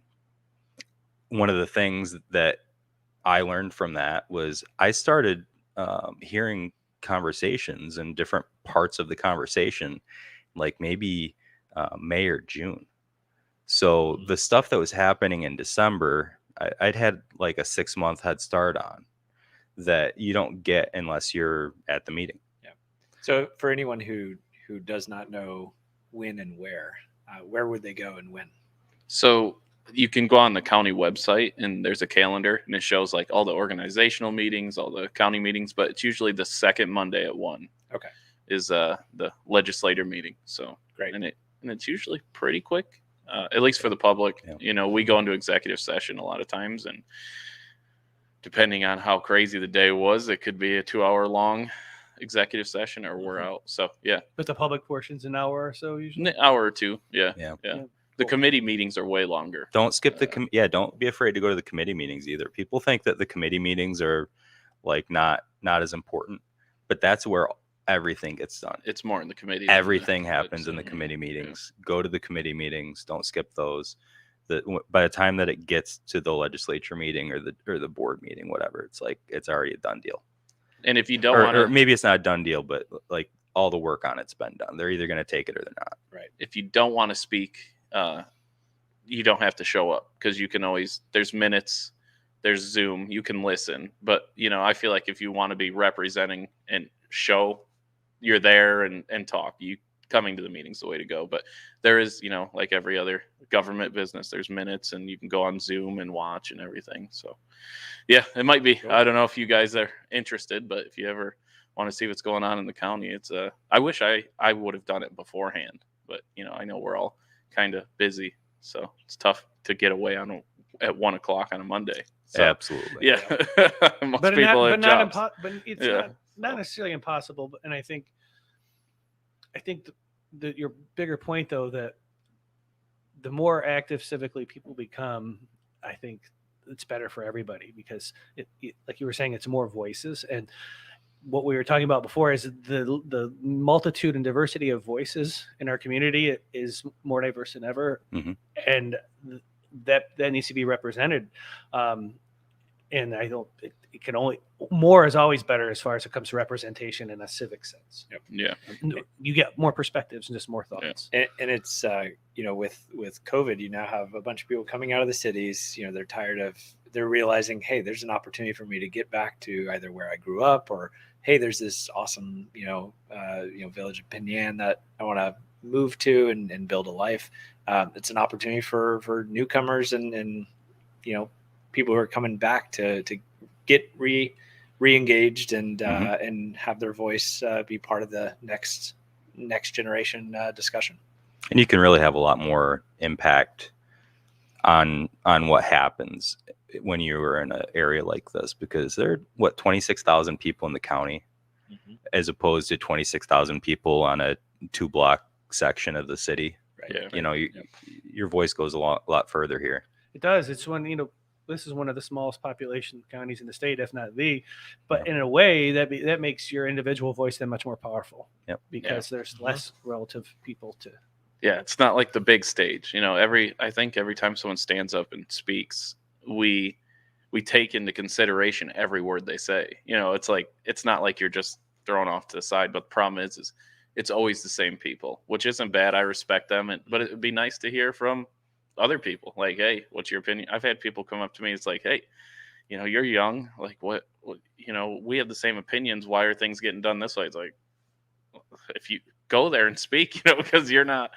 of the things that I learned from that was I started hearing conversations and different parts of the conversation, like maybe May or June. So the stuff that was happening in December, I'd had like a 6-month head start on that you don't get unless you're at the meeting. Yeah. So for anyone who does not know when and where would they go and when? So you can go on the county website and there's a calendar and it shows like all the organizational meetings, all the county meetings, but it's usually the second Monday at 1. Okay. Is the legislator meeting. So great. And it's usually pretty quick, at least for the public. Yeah. We go into executive session a lot of times, and depending on how crazy the day was, it could be a 2-hour long executive session, or we're out. So yeah. But the public portion's an hour or so usually. An hour or two. Yeah. The Cool. committee meetings are way longer. Don't skip don't be afraid to go to the committee meetings either. People think that the committee meetings are like not as important, but that's where everything gets done. It's more in the committee. Everything happens in the committee meetings. Yeah. Go to the committee meetings. Don't skip those. By the time that it gets to the legislature meeting or the board meeting, whatever, it's like it's already a done deal. And if you don't want to, or maybe it's not a done deal, but like all the work on it's been done. They're either going to take it or they're not. Right. If you don't want to speak, you don't have to show up, because you can always, there's minutes, there's Zoom, you can listen. But, I feel like if you want to be representing and show you're there and talk, coming to the meeting's the way to go. But there is, like every other government business, there's minutes and you can go on Zoom and watch and everything. So yeah, it might be, I don't know if you guys are interested, but if you ever want to see what's going on in the county, it's I wish I would have done it beforehand, but I know we're all kind of busy, so it's tough to get away at 1:00 on a Monday. So, absolutely. Yeah. Most people have jobs. But it's not necessarily impossible. And I think that your bigger point, though, that the more active civically people become, I think it's better for everybody, because it like you were saying, it's more voices. And what we were talking about before is the multitude and diversity of voices in our community is more diverse than ever. Mm-hmm. And that needs to be represented. And I don't, it can only, more is always better as far as it comes to representation in a civic sense. Yep. Yeah. You get more perspectives and just more thoughts. Yeah. And it's, with COVID, you now have a bunch of people coming out of the cities, they're tired of, they're realizing, hey, there's an opportunity for me to get back to either where I grew up, or, hey, there's this awesome, village of Penn Yan that I want to move to and build a life. It's an opportunity for newcomers and people who are coming back to get re-engaged and have their voice be part of the next generation discussion. And you can really have a lot more impact on what happens when you are in an area like this, because there are 26,000 people in the county, as opposed to 26,000 people on a 2-block section of the city. Right. Yeah. Your voice goes a lot further here. It does. It's when, this is one of the smallest population counties in the state, if not the, but in a way that makes your individual voice then much more powerful. Yep. Because there's less relative people to. Yeah. It's not like the big stage, I think every time someone stands up and speaks, we take into consideration every word they say. It's like, it's not like you're just thrown off to the side, but the problem is it's always the same people, which isn't bad. I respect them. But it would be nice to hear from other people, like, hey, what's your opinion? I've had people come up to me. It's like, hey, you're young. Like, what, we have the same opinions. Why are things getting done this way? It's like, if you go there and speak, because you're not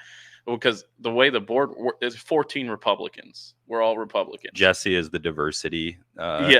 because the way the board is 14 Republicans. We're all Republicans. Jesse is the diversity. I'm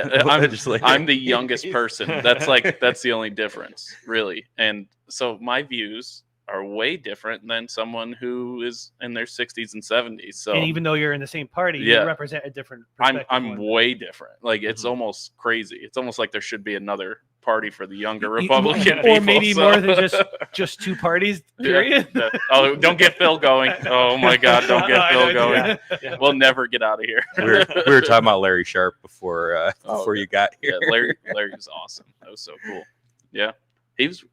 the youngest person. That's the only difference, really. And so my views are way different than someone who is in their 60s and 70s. So, and even though you're in the same party, you represent a different perspective. I'm way different. Like, it's almost crazy. It's almost like there should be another party for the younger Republican people. Or maybe more than just two parties, period. Yeah. Oh, don't get Phil going. Oh my God, don't get Phil going. Yeah. We'll never get out of here. We were talking about Larry Sharp before you got here. Yeah, Larry was awesome. That was so cool. Yeah. He's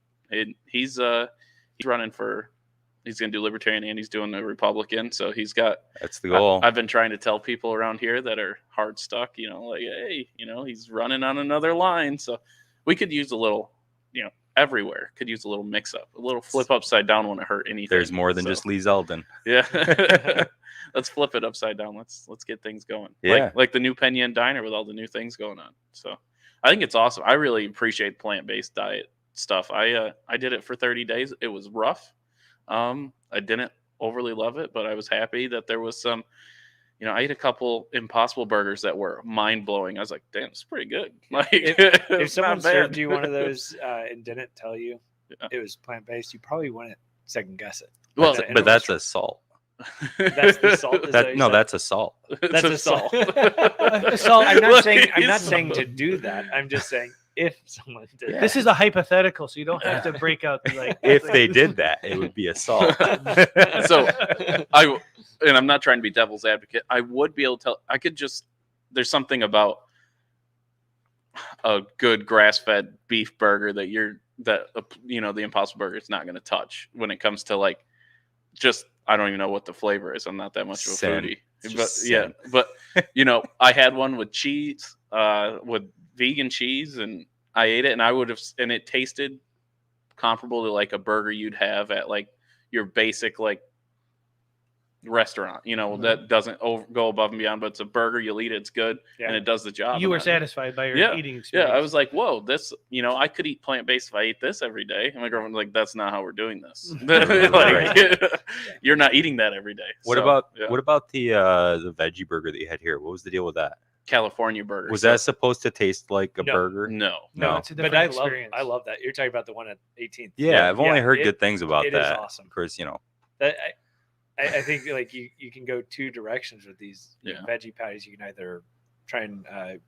running for, he's going to do Libertarian and he's doing a Republican. So that's the goal. I've been trying to tell people around here that are hard stuck, like, hey, he's running on another line. So we could use a little, everywhere could use a little mix up, a little flip upside down wouldn't hurt anything. There's more than just Lee Zeldin. Yeah. Let's flip it upside down. Let's get things going. Yeah. Like the new Penn Yan Diner with all the new things going on. So I think it's awesome. I really appreciate plant-based diet stuff. I did it for 30 days. It was rough. I didn't overly love it, but I was happy that there was some, I ate a couple Impossible Burgers that were mind blowing. I was like, damn, it's pretty good. Like, if someone served you one of those and didn't tell you it was plant-based, you probably wouldn't second guess it. Well, but that's a salt. That's the salt. That's a salt. That's a salt. I'm not saying to do that. I'm just saying if someone did. This is a hypothetical, so you don't have to break out if they did that, it would be a salt. So and I'm not trying to be devil's advocate. I would be able to tell. There's something about a good grass-fed beef burger that the Impossible Burger is not going to touch when it comes to I don't even know what the flavor is. I'm not that much of a foodie. But I had one with cheese, with vegan cheese, and I ate it, and it tasted comparable to like a burger you'd have at like your basic restaurant, that doesn't go above and beyond, but it's a burger. You'll eat it, it's good, and it does the job. You were satisfied by your eating experience. Yeah, I was like, whoa, this, I could eat plant-based if I ate this every day. And my girlfriend's like, that's not how we're doing this. You're not eating that every day. What about the veggie burger that you had here? What was the deal with that? California burger. Was that supposed to taste like a burger? No, it's a different experience. I love that. You're talking about the one at 18th. Yeah, I've only heard good things about that. It is awesome. Of course, I think you can go two directions with these veggie patties. You can either try and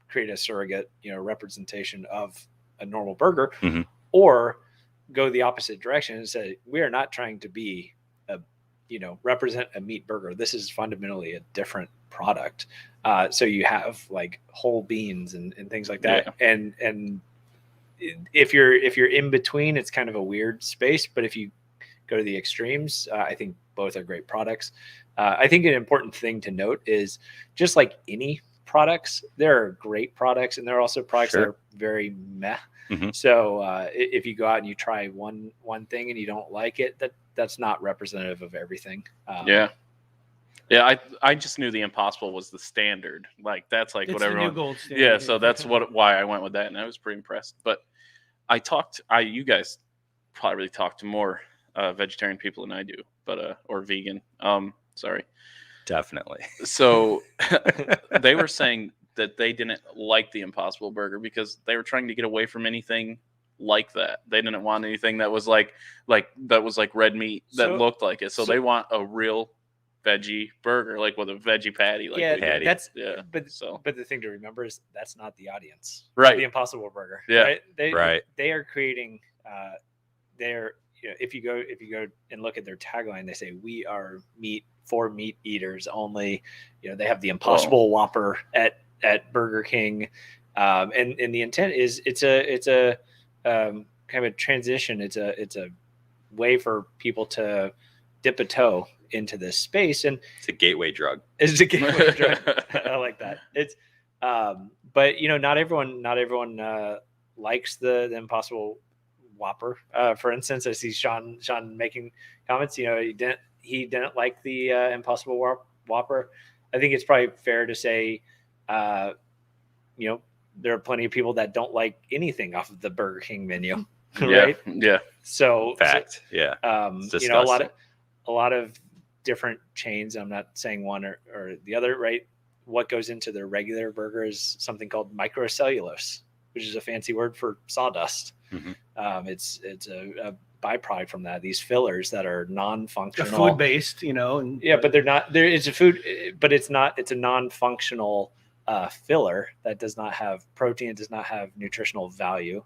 create a surrogate, representation of a normal burger, or go the opposite direction and say, we are not trying to be represent a meat burger. This is fundamentally a different product. So you have like whole beans and things like that. Yeah. And if you're in between, it's kind of a weird space, but if you go to the extremes, I think both are great products. I think an important thing to note is just like any products, there are great products and there are also products that are very meh. So if you go out and you try one thing and you don't like it, that's not representative of everything. I just knew the Impossible was the standard. Like that's like it's what the everyone. New gold standard. Yeah, so that's why I went with that, and I was pretty impressed. But you guys probably talk to more vegetarian people than I do, but or vegan. Sorry. Definitely. So they were saying that they didn't like the Impossible Burger because they were trying to get away from anything like that. They didn't want anything that was like red meat that looked like it. So they want a real veggie burger, like with a veggie patty. Like patty. But the thing to remember is that's not the audience. Right. The Impossible Burger. Yeah. Right? They are creating if you go and look at their tagline, they say we are meat for meat eaters only. They have the Impossible Whopper at Burger King, and the intent is it's a kind of a transition. It's a way for people to dip a toe into this space, and it's a gateway drug. It's a gateway drug. I like that. It's but not everyone likes the Impossible Whopper. For instance, I see Sean making comments. He didn't like the Impossible Whopper. I think it's probably fair to say, there are plenty of people that don't like anything off of the Burger King menu, right? Yeah. So fact. Yeah. a lot of different chains. I'm not saying one or the other, right? What goes into their regular burger is something called microcellulose, which is a fancy word for sawdust. It's a byproduct from that. These fillers that are non-functional, food based, and but they're not. There is a food, but it's not. It's a non-functional filler that does not have protein. It does not have nutritional value.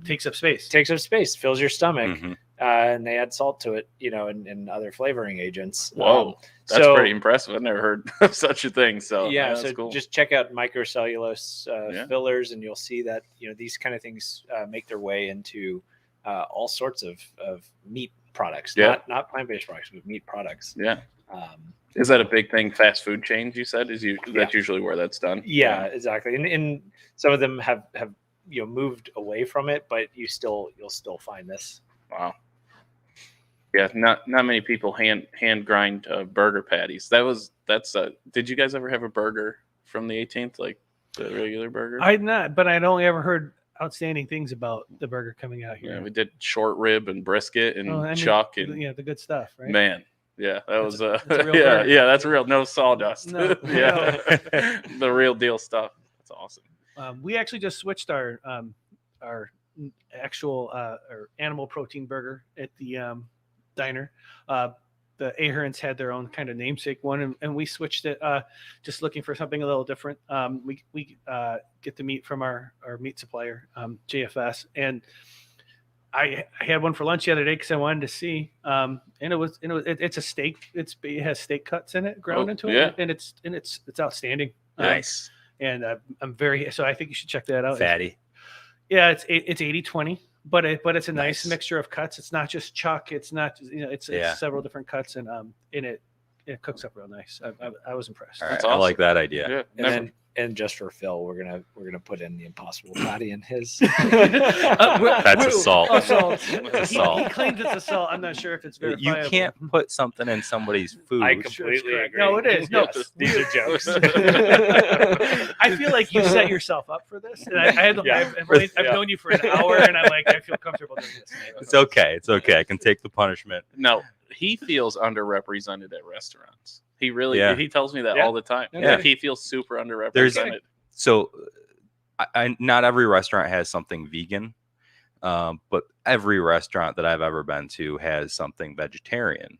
Takes up space. Fills your stomach, and they add salt to it, and other flavoring agents. Whoa, that's pretty impressive. I've never heard of such a thing. So yeah, that's so cool. Just check out microcellulose fillers, and you'll see that these kind of things make their way into all sorts of meat products, not plant-based products, but meat products. Yeah. Is that a big thing? Fast food chains, you said, that's usually where that's done. Yeah, exactly. And some of them have moved away from it, but you'll still find this. Wow. Yeah, not many people hand grind burger patties. Did you guys ever have a burger from the 18th, like the regular burger? I'd not, but I'd only ever heard outstanding things about the burger coming out here. Yeah, we did short rib and brisket and chuck and the good stuff, right? Man, yeah, that's a real burger. that's real. No sawdust. No. The real deal stuff. That's awesome. We actually just switched our actual or animal protein burger at the diner. The Ahern's had their own kind of namesake one, and we switched it, just looking for something a little different. We get the meat from our meat supplier, JFS, and I had one for lunch the other day because I wanted to see, and it's a steak. It has steak cuts in it, ground into it, and it's outstanding. Nice. And I'm so I think you should check that out. Fatty. Yeah, it's 80-20. But it's a nice mixture of cuts. It's not just chuck. It's not it's several different cuts, and it cooks up real nice. I was impressed. All right, awesome. I like that idea. Yeah, and just for Phil, we're gonna put in the Impossible Patty in his. That's a salt. He claims it's a salt. I'm not sure if it's verifiable. You can't put something in somebody's food. I completely agree. No, it is. No, these are jokes. I feel like you set yourself up for this. And I've known you for an hour, and I feel comfortable doing this. It's okay. It's okay. I can take the punishment. No, he feels underrepresented at restaurants. He really he tells me that all the time. Yeah. Like he feels super underrepresented. Not every restaurant has something vegan, but every restaurant that I've ever been to has something vegetarian.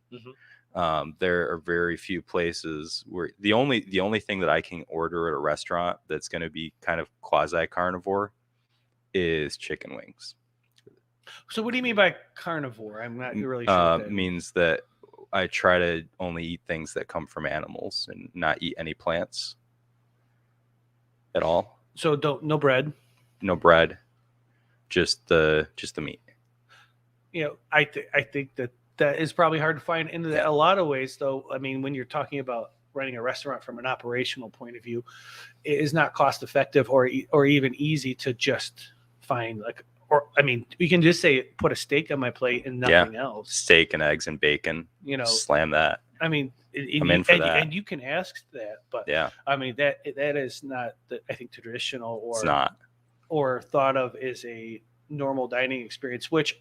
There are very few places where the only thing that I can order at a restaurant that's going to be kind of quasi carnivore is chicken wings. So what do you mean by carnivore? I'm not really sure. Means that I try to only eat things that come from animals and not eat any plants at all. So no bread. No bread, just the meat. I think that is probably hard to find in a lot of ways, though. I mean, when you're talking about running a restaurant from an operational point of view, it is not cost effective or even easy to just find you can just say put a steak on my plate and nothing else. Steak and eggs and bacon. Slam that. I mean, I'm in for that. And you can ask that, but I mean that is not I think traditional or it's not or thought of as a normal dining experience. Which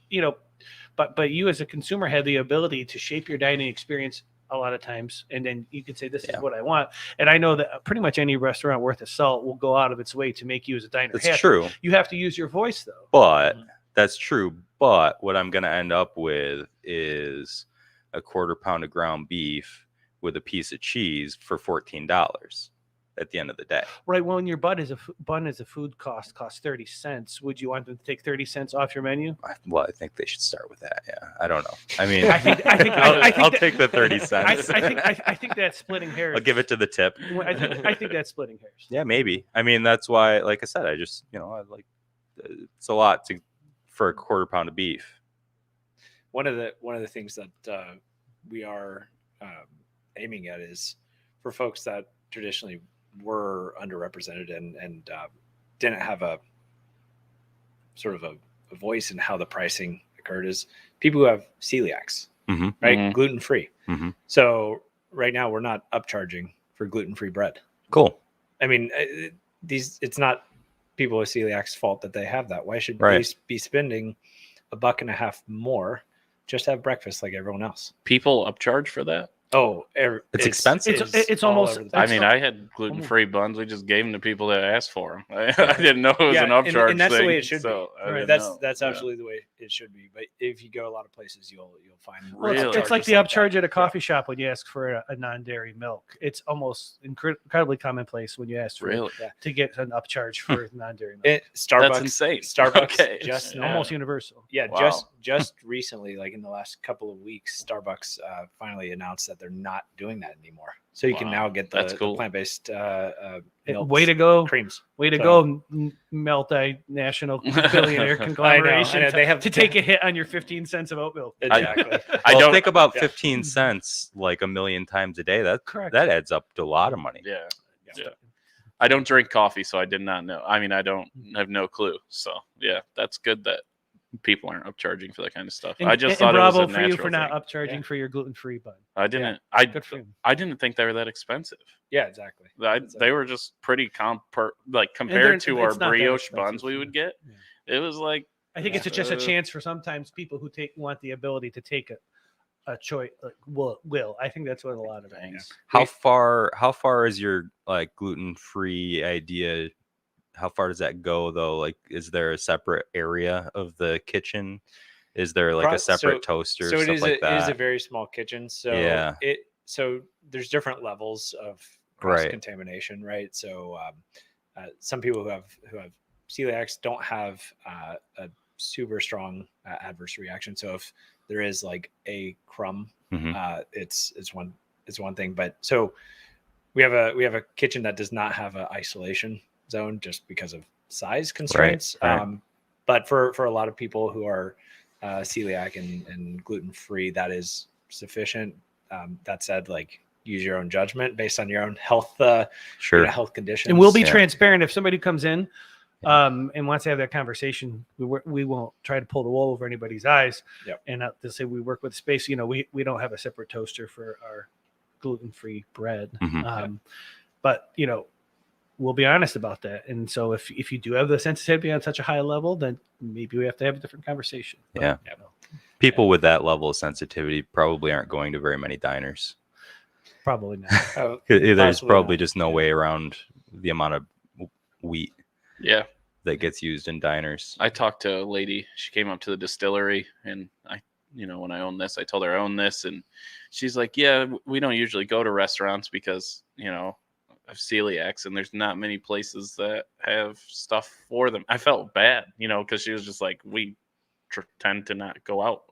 but you as a consumer have the ability to shape your dining experience a lot of times, and then you can say this is what I want. And I know that pretty much any restaurant worth of salt will go out of its way to make you as a diner. That's true. You have to use your voice though. But that's true. But what I'm going to end up with is a quarter pound of ground beef with a piece of cheese for $14 at the end of the day. Right. Well, when your bun is a food costs 30 cents, would you want them to take 30 cents off your menu? Well, I think they should start with that. Yeah. I don't know. I mean, I'll take the 30 cents. I think that's splitting hairs. I'll give it to the tip. I think that's splitting hairs. Yeah, maybe. I mean, that's why, like I said, I just, I like, it's a lot for a quarter pound of beef. One of the things that we are aiming at is for folks that traditionally were underrepresented and didn't have a sort of a voice in how the pricing occurred is people who have celiacs, right? Gluten-free. So right now we're not upcharging for gluten-free bread. Cool. I mean, it's not people with celiac's fault that they have that. Why should they be spending $1.50 more just have breakfast like everyone else. People upcharge for that? Oh, it's expensive. It's all almost. over the place. I mean, I had gluten-free buns. We just gave them to people that asked for them. I didn't know it was an upcharge and that's thing. the way it should so be. I didn't That's know. that's absolutely the way it should be. But if you go a lot of places, you'll find Really? It's like upcharges the upcharge that. at a coffee shop when you ask for a non-dairy milk. It's almost incredibly commonplace when you ask for Really? to get an upcharge for non-dairy milk. Starbucks, That's insane. Starbucks Okay. just Almost universal. Wow. just recently, like in the last couple of weeks, Starbucks finally announced that they're not doing that anymore. So you can Wow. now get That's the cool. plant-based Way to go! creams. Way to So- go, multinational billionaire conglomeration. I know. They have to take a hit on your 15 cents of oat milk. Exactly. I Well, don't think about yeah. 15 cents like a million times a day. Correct. That adds up to a lot of money. Yeah. I don't drink coffee, so I did not know. I mean, I have no clue. So yeah, that's good that people aren't upcharging for that kind of stuff. I just thought it was bravo a for you natural for not thing. upcharging for your gluten-free bun. I didn't. Good for you. I didn't think they were that expensive. Yeah, exactly. They were just pretty compared to our it's not that brioche expensive, buns we would get. Yeah. It was like I think it's just a chance for sometimes people who want the ability to take a choice. Will I think that's what a lot of it is. How far is your like gluten-free idea? How far does that go though? Like, is there a separate area of the kitchen? Is there like a separate toaster? So stuff it is. like that? It is a very small kitchen. So Yeah. So there's different levels of cross contamination, right? So some people who have celiacs don't have a super strong adverse reaction. So if there is like a crumb, it's one thing. But so we have a kitchen that does not have an isolation zone just because of size constraints. Right. But for a lot of people who are celiac and gluten free, that is sufficient. That said, like, use your own judgment based on your own health, health conditions. And we'll be transparent if somebody comes in and wants to have that conversation. We won't try to pull the wool over anybody's eyes. Yep. And they'll say we work with space. We don't have a separate toaster for our gluten-free bread. But we'll be honest about that. And so if you do have the sensitivity on such a high level, then maybe we have to have a different conversation. But, people with that level of sensitivity probably aren't going to very many diners. Probably not. There's probably just no way around the amount of wheat that gets used in diners. I talked to a lady. She came up to the distillery, and when I own this, I told her I own this, and she's like, yeah, we don't usually go to restaurants because of celiacs, and there's not many places that have stuff for them. I felt bad, because she was just like, we tend to not go out,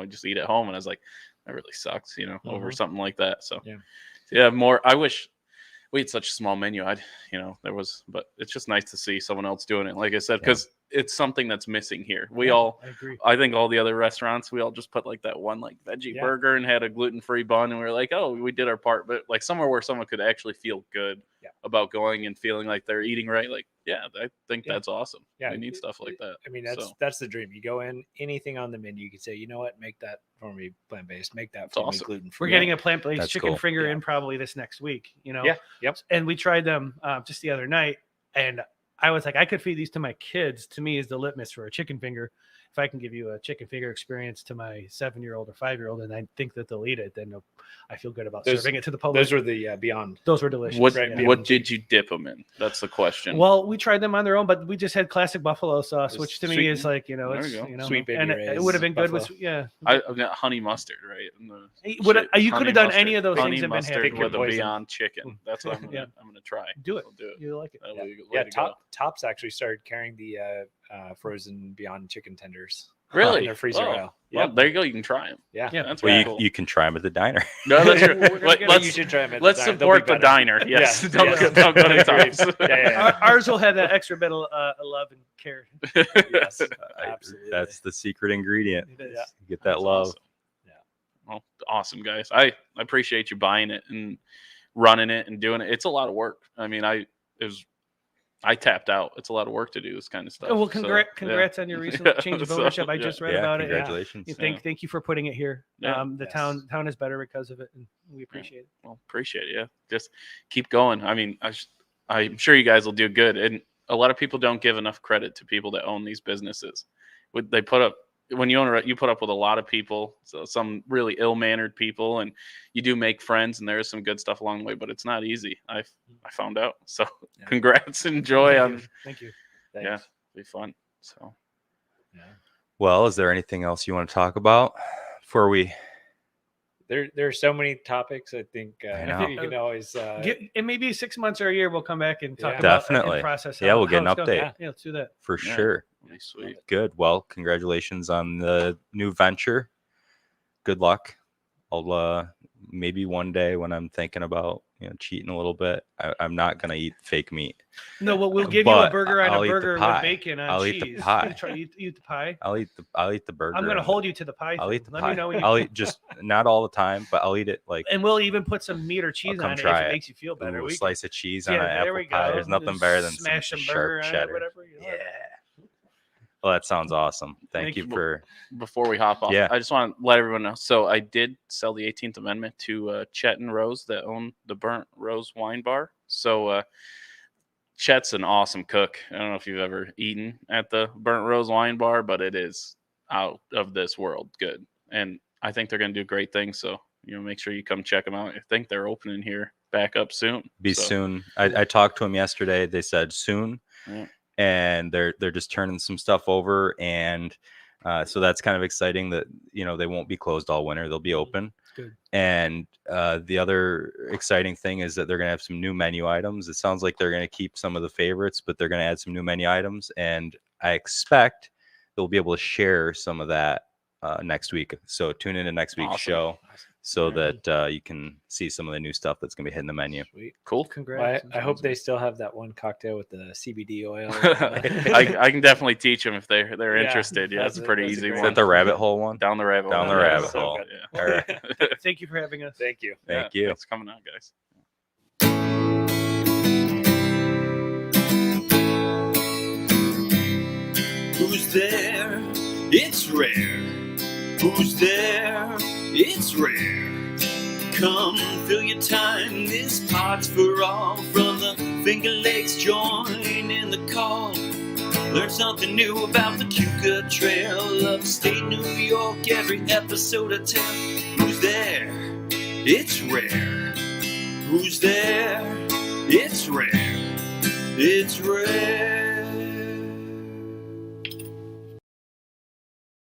just eat at home. And I was like, that really sucks, over something like that. So more, I wish we had such a small menu. But it's just nice to see someone else doing it. Like I said, because it's something that's missing here. I agree. I think all the other restaurants, we all just put like that one like veggie burger and had a gluten-free bun, and we were like, oh, we did our part. But like somewhere where someone could actually feel good about going and feeling like they're eating right, like I think that's awesome. We need stuff like that. I mean, that's the dream. You go in, anything on the menu, you can say, you know what, make that for me plant-based, make that for me gluten-free. We're getting a plant-based That's chicken cool. finger in probably this next week. Yep. And we tried them just the other night, and I was like, I could feed these to my kids. To me, is the litmus for a chicken finger. If I can give you a chicken finger experience to my 7-year-old or 5-year-old, and I think that they'll eat it, then I feel good about serving it to the public. Those were the Beyond. Those were delicious. What did you dip them in? That's the question. Well, we tried them on their own, but we just had classic buffalo sauce, which to me is like, Sweet baby and Ray's it would have been good buffalo. with I've got honey mustard, right? You could have done any of those honey things and been mustard happy. with a poison. Beyond chicken. That's what I'm gonna try. Do it. I'll do it. You like it? That'll be a good way to go. Tops actually started carrying the frozen Beyond chicken tenders. Really? In their freezer aisle. Well, there you go. You can try them. Yeah. That's Well, really cool. you can try them at the diner. No, that's true. You should try them at the Let's diner. support the diner. Yes. Yeah. Don't go to Tops. Ours will have that extra bit of love and care. Yes, absolutely. That's the secret ingredient. It is. Yeah. Get that love. Awesome. Well, awesome, guys. I appreciate you buying it and running it and doing it. It's a lot of work. I mean, I tapped out. It's a lot of work to do this kind of stuff. Well, congrats on your recent change of ownership. I just read about it. Congratulations. Thank you for putting it here. The Yes. town is better because of it, and we appreciate it. Well, appreciate it. Yeah, just keep going. I mean, I'm sure you guys will do good. And a lot of people don't give enough credit to people that own these businesses. They put up when you own a, you put up with a lot of people, so some really ill-mannered people, and you do make friends, and there is some good stuff along the way, but it's not easy. I found out. So congrats, enjoy. Thank you. Thanks. Yeah, it'll be fun. So Yeah. Well, is there anything else you want to talk about before we? There are so many topics. I think I know. you can always In maybe 6 months or a year, we'll come back and talk Yeah. about Definitely. and process. Yeah, we'll get an how it's going. update. Yeah, let's do that. For Yeah. sure. it'll be sweet. Good. Well, congratulations on the new venture. Good luck. I'll maybe one day when I'm thinking about cheating a little bit, I'm not gonna eat fake meat. No, well, we'll give you a But burger on I'll a eat the burger pie. with bacon on I'll cheese. eat the pie. Eat the pie. I'll eat the burger. I'm gonna and- hold you to the pie. I'll thing. eat the Let pie. me know when you. I'll eat just not all the time, but I'll eat it like And we'll even put some meat or cheese come on it if try it it. makes you feel better. ooh, We slice of cheese can, on an there apple we pie. go. There's nothing Just better than smash some some sharp burger on it, cheddar. whatever you Yeah. like. Well, that sounds awesome. Thank you for. Before we hop off, Yeah. I just want to let everyone know. So I did sell the 18th Amendment to Chet and Rose that own the Burnt Rose Wine Bar. So Chet's an awesome cook. I don't know if you've ever eaten at the Burnt Rose Wine Bar, but it is out of this world good. And I think they're going to do great things. So, make sure you come check them out. I think they're opening here back up soon. Soon. I talked to them yesterday. They said soon. Yeah. And they're just turning some stuff over, and so that's kind of exciting that they won't be closed all winter. They'll be open. Good. And the other exciting thing is that they're going to have some new menu items. It sounds like they're going to keep some of the favorites, but they're going to add some new menu items, and I expect they'll be able to share some of that next week. So tune into next week's Awesome. show so Yeah. that you can see some of the new stuff that's going to be hitting the menu. Sweet. Cool. Well, Congrats. I hope they still have that one cocktail with the CBD oil. I can definitely teach them if they're Yeah, interested. Yeah, it's a pretty that's a easy great Is one. that the rabbit hole one? Down the rabbit Down hole. the Yeah, rabbit so hole. good, yeah. All right. Thank you for having us. Thank you. Thank you. Thanks for coming out, guys. Who's there? It's rare. Who's there? It's rare. Come fill your time, this pot's for all. From the Finger Lakes, join in the call. Learn something new about the Cuca Trail. Upstate New York, every episode I tell. Who's there? It's rare. Who's there? It's rare. It's rare.